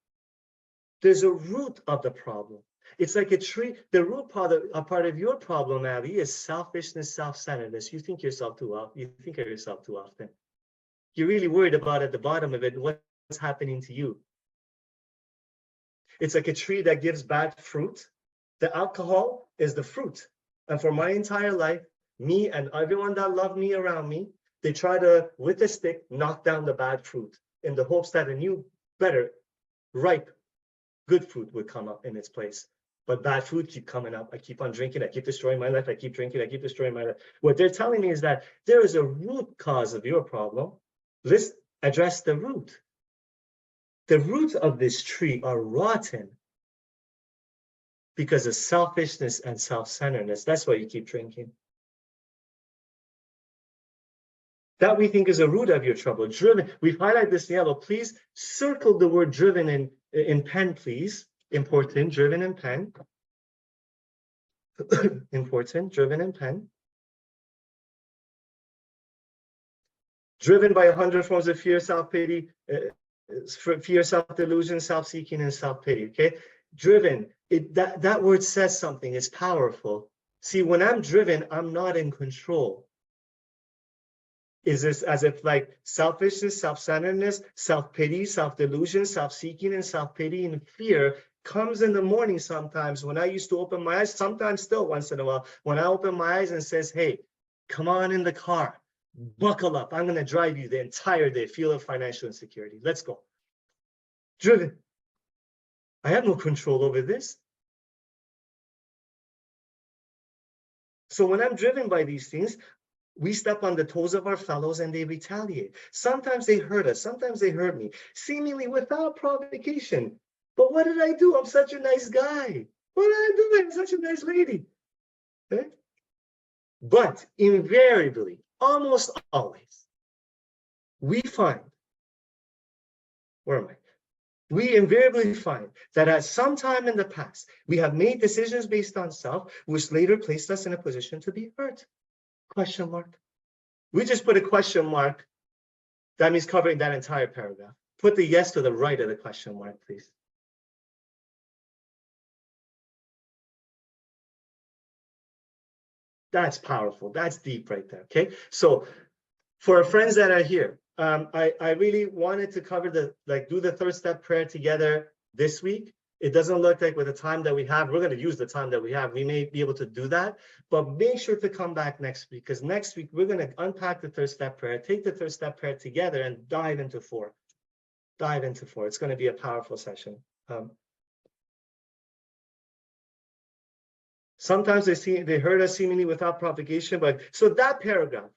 There's a root of the problem. It's like a tree. The root part of your problem, Abby, is selfishness, self-centeredness. You think yourself too often. You think of yourself too often. You're really worried about at the bottom of it what's happening to you. It's like a tree that gives bad fruit. The alcohol is the fruit. And for my entire life, me and everyone that loved me around me, they try to, with a stick, knock down the bad fruit in the hopes that a new, better, ripe, good fruit would come up in its place. But bad fruit keep coming up. I keep on drinking. I keep destroying my life. I keep drinking. I keep destroying my life. What they're telling me is that there is a root cause of your problem. Let's address the root. The roots of this tree are rotten because of selfishness and self-centeredness. That's why you keep drinking. That we think is a root of your trouble. Driven, we've highlighted this in yellow. Please circle the word driven in pen, please. Important, driven in pen. Important, driven in pen. Driven by 100 forms of fear, self-pity, fear, self-delusion, self-seeking, and self-pity, okay? Driven, that word says something, it's powerful. See, when I'm driven, I'm not in control. Is this as if like selfishness, self-centeredness, self-pity, self-delusion, self-seeking, and self-pity and fear comes in the morning sometimes when I used to open my eyes, sometimes still once in a while, when I open my eyes and says, hey, come on in the car, buckle up, I'm gonna drive you the entire day, feel of financial insecurity, let's go. Driven. I have no control over this. So when I'm driven by these things, we step on the toes of our fellows and they retaliate. Sometimes they hurt us, sometimes they hurt me, seemingly without provocation. But what did I do? I'm such a nice guy. What did I do? I'm such a nice lady. Okay? But invariably, almost always, we find, where am I? We invariably find that at some time in the past, we have made decisions based on self, which later placed us in a position to be hurt. Question mark. We just put a question mark. That means covering that entire paragraph. Put the yes to the right of the question mark, please. That's powerful. That's deep right there. Okay. So for our friends that are here, I really wanted to cover do the third step prayer together this week. It doesn't look like with the time that we have, we're going to use the time that we have. We may be able to do that, but make sure to come back next week, because next week we're going to unpack the third step prayer, take the third step prayer together and dive into 4. Dive into 4. It's going to be a powerful session. Sometimes they hurt us seemingly without provocation, but so that paragraph,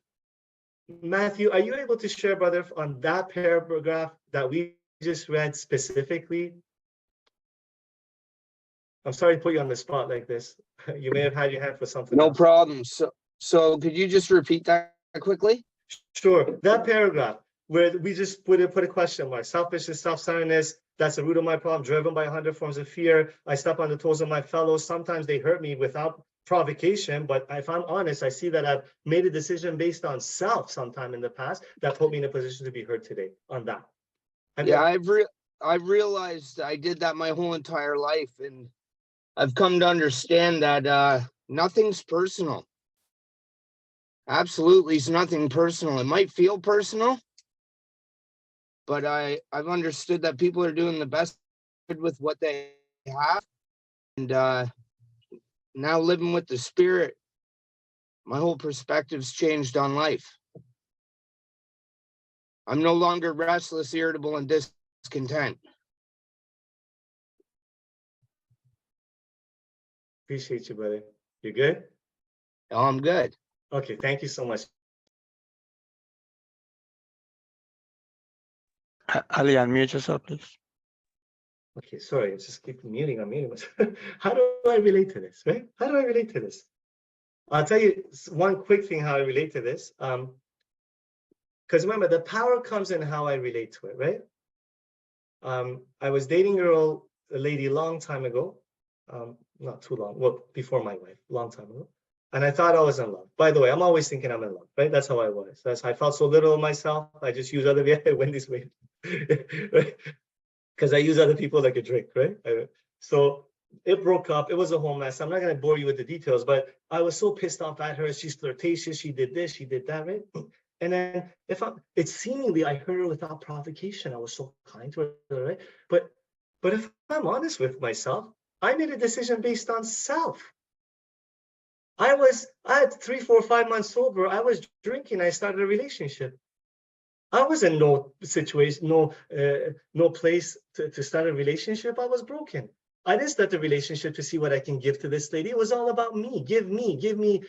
Matthew, are you able to share, brother, on that paragraph that we just read specifically? I'm sorry to put you on the spot like this. You may have had your hand for something else. No problem. So could you just repeat that quickly? Sure. That paragraph where we just put a question mark. Selfishness, self-centeredness, that's the root of my problem, driven by 100 forms of fear. I step on the toes of my fellows. Sometimes they hurt me without provocation, but if I'm honest, I see that I've made a decision based on self sometime in the past that put me in a position to be hurt today on that. And yeah, I've realized I did that my whole entire life, and I've come to understand that nothing's personal. Absolutely, it's nothing personal. It might feel personal, but I've understood that people are doing the best with what they have, and now living with the Spirit, my whole perspective's changed on life. I'm no longer restless, irritable, and discontent. Appreciate you, brother. You good? Oh, I'm good. Okay, thank you so much. Ali, unmute yourself, please. Okay, sorry, I just keep muting. I'm muting myself. How do I relate to this, right? How do I relate to this? I'll tell you one quick thing how I relate to this. Because remember, the power comes in how I relate to it, right? I was dating a lady long time ago, not too long, well, before my wife, long time ago. And I thought I was in love. By the way, I'm always thinking I'm in love, right? That's how I was. That's how I felt so little of myself. I just use other people. Wendy's way, right? Because I use other people like a drink, right? So it broke up. It was a whole mess. I'm not going to bore you with the details, but I was so pissed off at her. She's flirtatious. She did this. She did that, right? And then it's seemingly I hurt her without provocation. I was so kind to her, right? But if I'm honest with myself, I made a decision based on self. I had 3, 4, 5 months sober. I was drinking. I started a relationship. I was in no situation, no place to start a relationship. I was broken. I didn't start the relationship to see what I can give to this lady. It was all about me. Give me,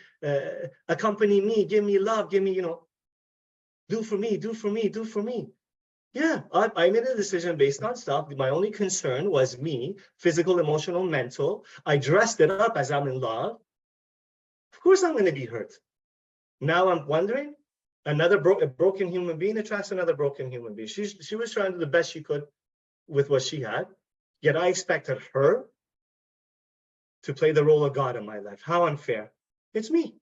accompany me, give me love, give me, do for me, do for me, do for me. Yeah, I made a decision based on stuff. My only concern was me, physical, emotional, mental. I dressed it up as I'm in love. Of course I'm going to be hurt. Now I'm wondering, another broken human being attracts another broken human being. She was trying to do the best she could with what she had, yet I expected her to play the role of God in my life. How unfair. It's me.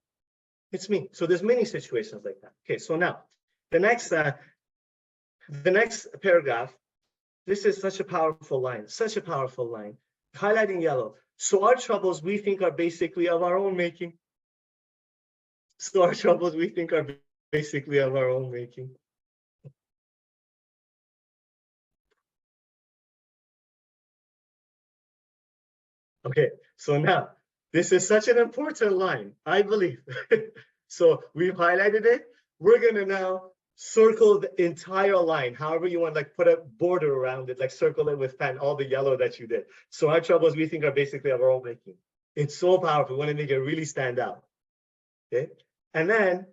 It's me. So there's many situations like that. Okay, so now the next paragraph, this is such a powerful line, highlighting yellow. So our troubles we think are basically of our own making. So our troubles we think are basically of our own making. Okay, so now this is such an important line, I believe. So we've highlighted it. We're gonna now circle the entire line, however you want, like put a border around it, like circle it with pen, all the yellow that you did. So our troubles we think are basically of our own making. It's so powerful. We want to make it really stand out. Okay, and then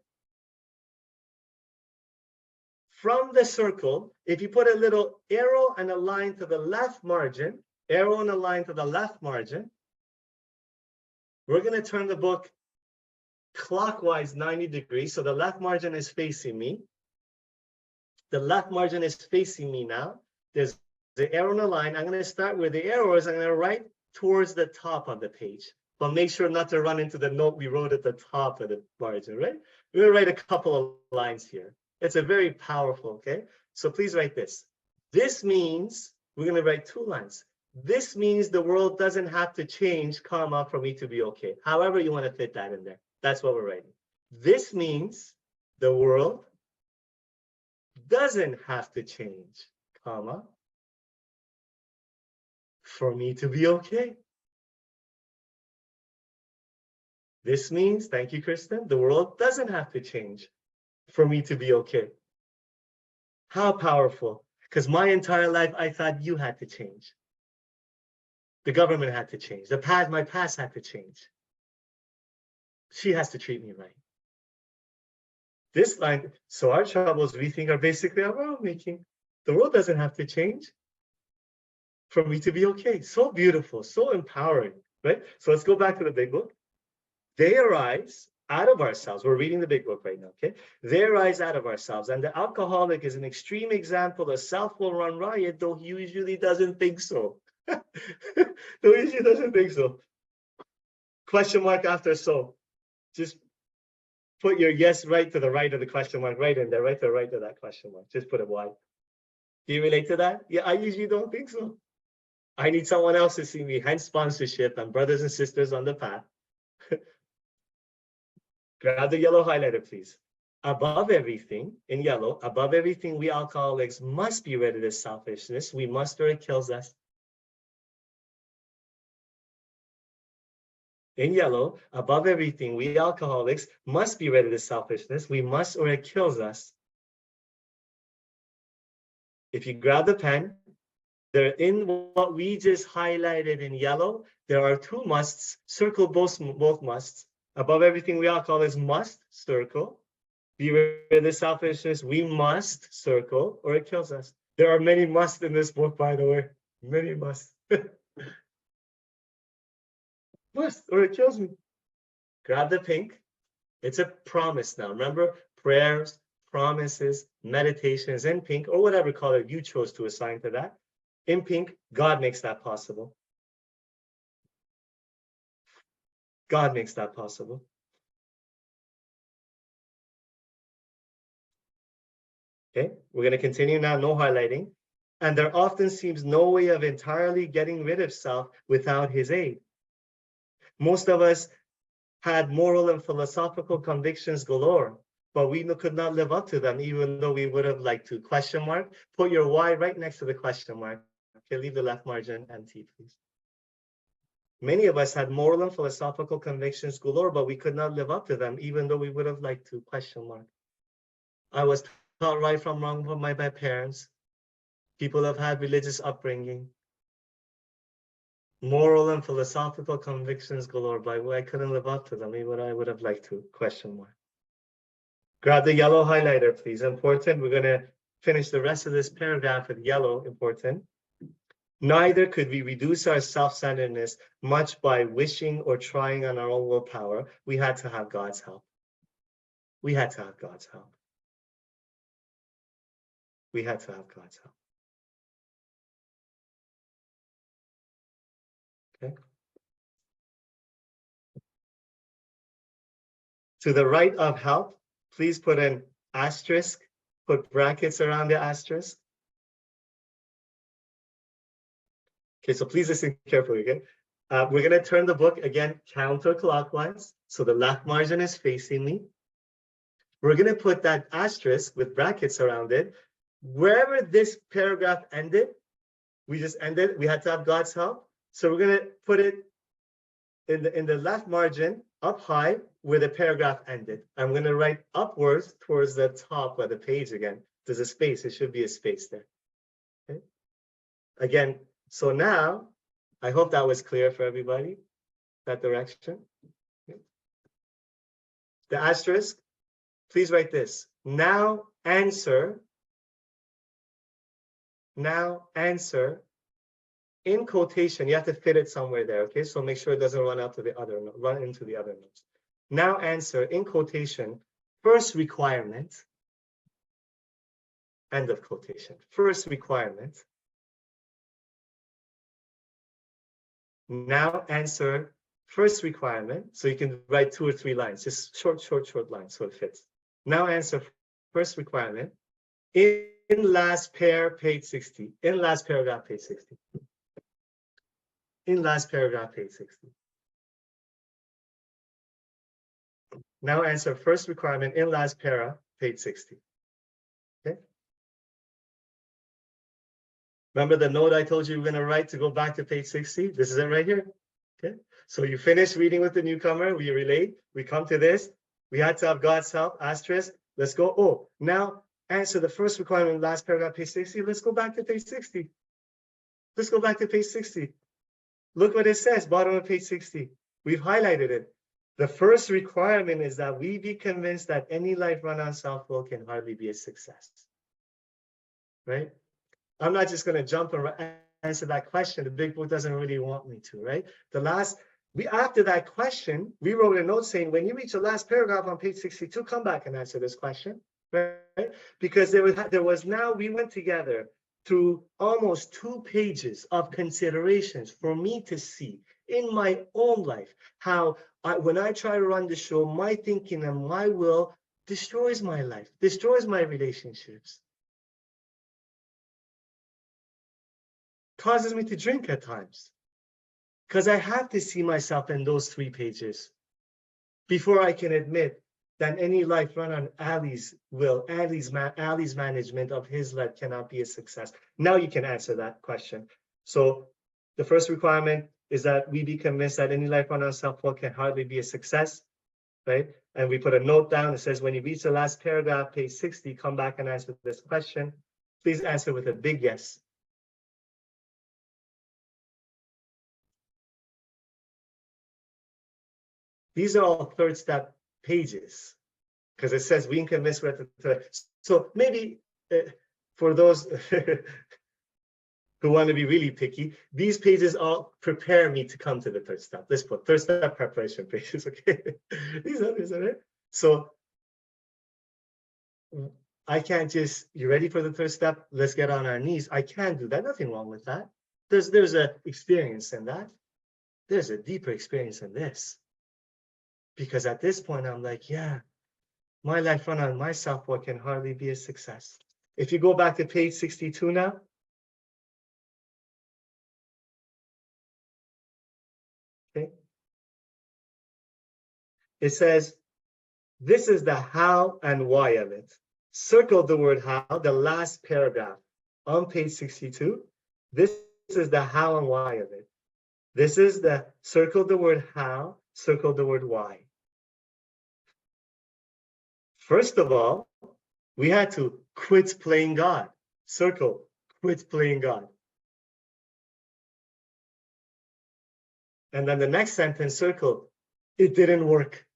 from the circle, if you put a little arrow and a line to the left margin, we're going to turn the book clockwise 90 degrees. So the left margin is facing me. The left margin is facing me now. There's the arrow and a line. I'm going to start where the arrow is. I'm going to write towards the top of the page. But make sure not to run into the note we wrote at the top of the margin, right? We're going to write a couple of lines here. It's a very powerful, okay? So please write this. This means, we're going to write 2 lines. This means the world doesn't have to change, comma, for me to be okay. However you want to fit that in there. That's what we're writing. This means the world doesn't have to change, comma, for me to be okay. This means, thank you, Kristen, the world doesn't have to change for me to be okay. How powerful. Because my entire life, I thought you had to change. The government had to change. My past had to change. She has to treat me right. This line, so our troubles we think are basically our own making. The world doesn't have to change for me to be okay. So beautiful, so empowering, right? So let's go back to the big book. They arise out of ourselves. We're reading the big book right now, okay? They arise out of ourselves. And the alcoholic is an extreme example of self will run riot, though he usually doesn't think so. Though he usually doesn't think so. Question mark after so. Just put your yes right to the right of the question mark, right in there, right to the right of that question mark. Just put it wide. Do you relate to that? Yeah, I usually don't think so. I need someone else to see me, hence sponsorship and brothers and sisters on the path. Grab the yellow highlighter, please. Above everything, in yellow, above everything, we alcoholics must be rid of this selfishness. We must, or it kills us. In yellow, above everything, we alcoholics must be rid of this selfishness. We must, or it kills us. If you grab the pen, there in what we just highlighted in yellow, there are two musts. Circle both musts. Above everything, we alcoholics must circle. Be rid of the selfishness. We must circle, or it kills us. There are many musts in this book, by the way. Many musts. Must, or it kills me. Grab the pink. It's a promise now. Remember, prayers, promises, meditations in pink, or whatever color you chose to assign to that. In pink, God makes that possible. God makes that possible. Okay, we're going to continue now, no highlighting. And there often seems no way of entirely getting rid of self without his aid. Most of us had moral and philosophical convictions galore, but we could not live up to them, even though we would have liked to. Question mark, put your why right next to the question mark. Okay, leave the left margin empty, please. Many of us had moral and philosophical convictions galore, but we could not live up to them, even though we would have liked to. Question mark. I was taught right from wrong from my parents. People have had religious upbringing. Moral and philosophical convictions galore, but I couldn't live up to them, even I would have liked to. Question mark. Grab the yellow highlighter, please. Important. We're going to finish the rest of this paragraph with yellow. Important. Neither could we reduce our self-centeredness much by wishing or trying on our own willpower. We had to have God's help. We had to have God's help. We had to have God's help. Okay. To the right of help, please put an asterisk, put brackets around the asterisk. Okay, so please listen carefully again. We're going to turn the book again counterclockwise. So the left margin is facing me. We're going to put that asterisk with brackets around it. Wherever this paragraph ended, we just ended, we had to have God's help. So we're going to put it in the left margin up high where the paragraph ended. I'm going to write upwards towards the top of the page again. There's a space. It should be a space there. Okay. Again, so now I hope that was clear for everybody, that direction. Okay. The asterisk, please write this. Now answer in quotation. You have to fit it somewhere there, okay? So make sure it doesn't run into the other notes. Now answer in quotation, first requirement, end of quotation. First requirement. Now answer first requirement. So you can write 2 or 3 lines, just short lines so it fits. Now answer first requirement in last pair, page 60. In last paragraph, page 60. In last paragraph, page 60. Now answer first requirement in last para, page 60. Okay. Remember the note I told you we're going to write to go back to page 60? This is it right here. Okay. So you finish reading with the newcomer, we relate, we come to this. We had to have God's help, asterisk. Let's go. Oh, now answer the first requirement in last paragraph, page 60. Let's go back to page 60. Let's go back to page 60. Look what it says, bottom of page 60. We've highlighted it. The first requirement is that we be convinced that any life run on self-will can hardly be a success. Right? I'm not just going to jump and answer that question. The big book doesn't really want me to, right? After that question, we wrote a note saying, when you reach the last paragraph on page 62, come back and answer this question, right? Because we went together through almost 2 pages of considerations for me to see in my own life how when I try to run the show, my thinking and my will destroys my life, destroys my relationships. causes me to drink at times. Because I have to see myself in those 3 pages before I can admit that any life run on Ali's will, Ali's management of his life cannot be a success. Now you can answer that question. So the first requirement is that we be convinced that any life run on self-will can hardly be a success, right? And we put a note down that says, when you reach the last paragraph, page 60, come back and answer this question. Please answer with a big yes. These are all 3rd step pages because it says we can convince we're at the 3rd. So maybe for those who want to be really picky, these pages all prepare me to come to the 3rd step. Let's put 3rd step preparation pages, okay? These others are it. So I can't just, you ready for the 3rd step? Let's get on our knees. I can't do that. Nothing wrong with that. There's a experience in that. There's a deeper experience in this. Because at this point, I'm like, yeah, my life run on my self-will can hardly be a success. If you go back to page 62 now. Okay. It says, this is the how and why of it. Circle the word how, the last paragraph on page 62. This is the how and why of it. This is the, circle the word how, circle the word why. First of all, we had to quit playing God. Circle, quit playing God. And then the next sentence, circle, it didn't work.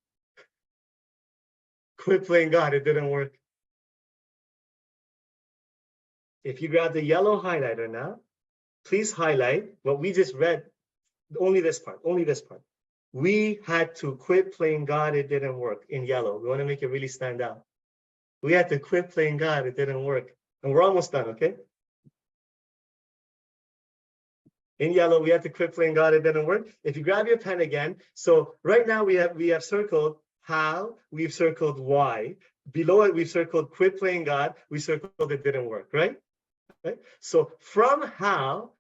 Quit playing God, it didn't work. If you grab the yellow highlighter now, please highlight what we just read, only this part, only this part. We had to quit playing God, it didn't work, in yellow. We want to make it really stand out. We had to quit playing God, it didn't work. And we're almost done, okay? In yellow, we had to quit playing God, it didn't work. If you grab your pen again, so right now we have circled how, we've circled why. Below it, we've circled quit playing God, we circled it didn't work, right? So from how,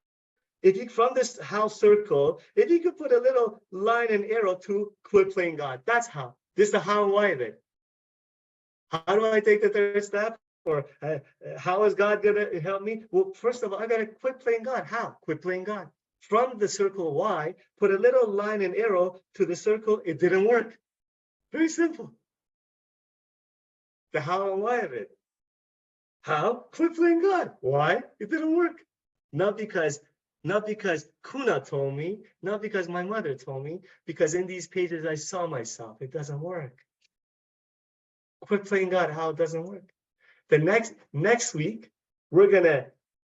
from this how circle, if you could put a little line and arrow to quit playing God, that's how. This is the how and why of it. How do I take the 3rd step? Or how is God gonna help me? Well, first of all, I gotta quit playing God. How? Quit playing God. From the circle why, put a little line and arrow to the circle, it didn't work. Very simple. The how and why of it. How? Quit playing God. Why? It didn't work. Not because Kuna told me, not because my mother told me, because in these pages I saw myself. It doesn't work. Quit playing God, how it doesn't work. The next week, we're gonna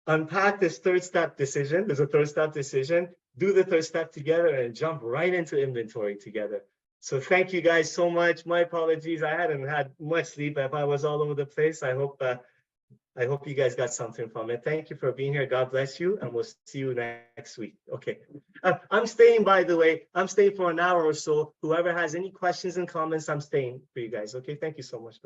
unpack this 3rd step decision. There's a 3rd step decision, do the 3rd step together and jump right into inventory together. So thank you guys so much. My apologies, I hadn't had much sleep. If I was all over the place, I hope you guys got something from it. Thank you for being here. God bless you, and we'll see you next week. Okay. I'm staying, by the way. I'm staying for an hour or so. Whoever has any questions and comments, I'm staying for you guys. Okay. Thank you so much.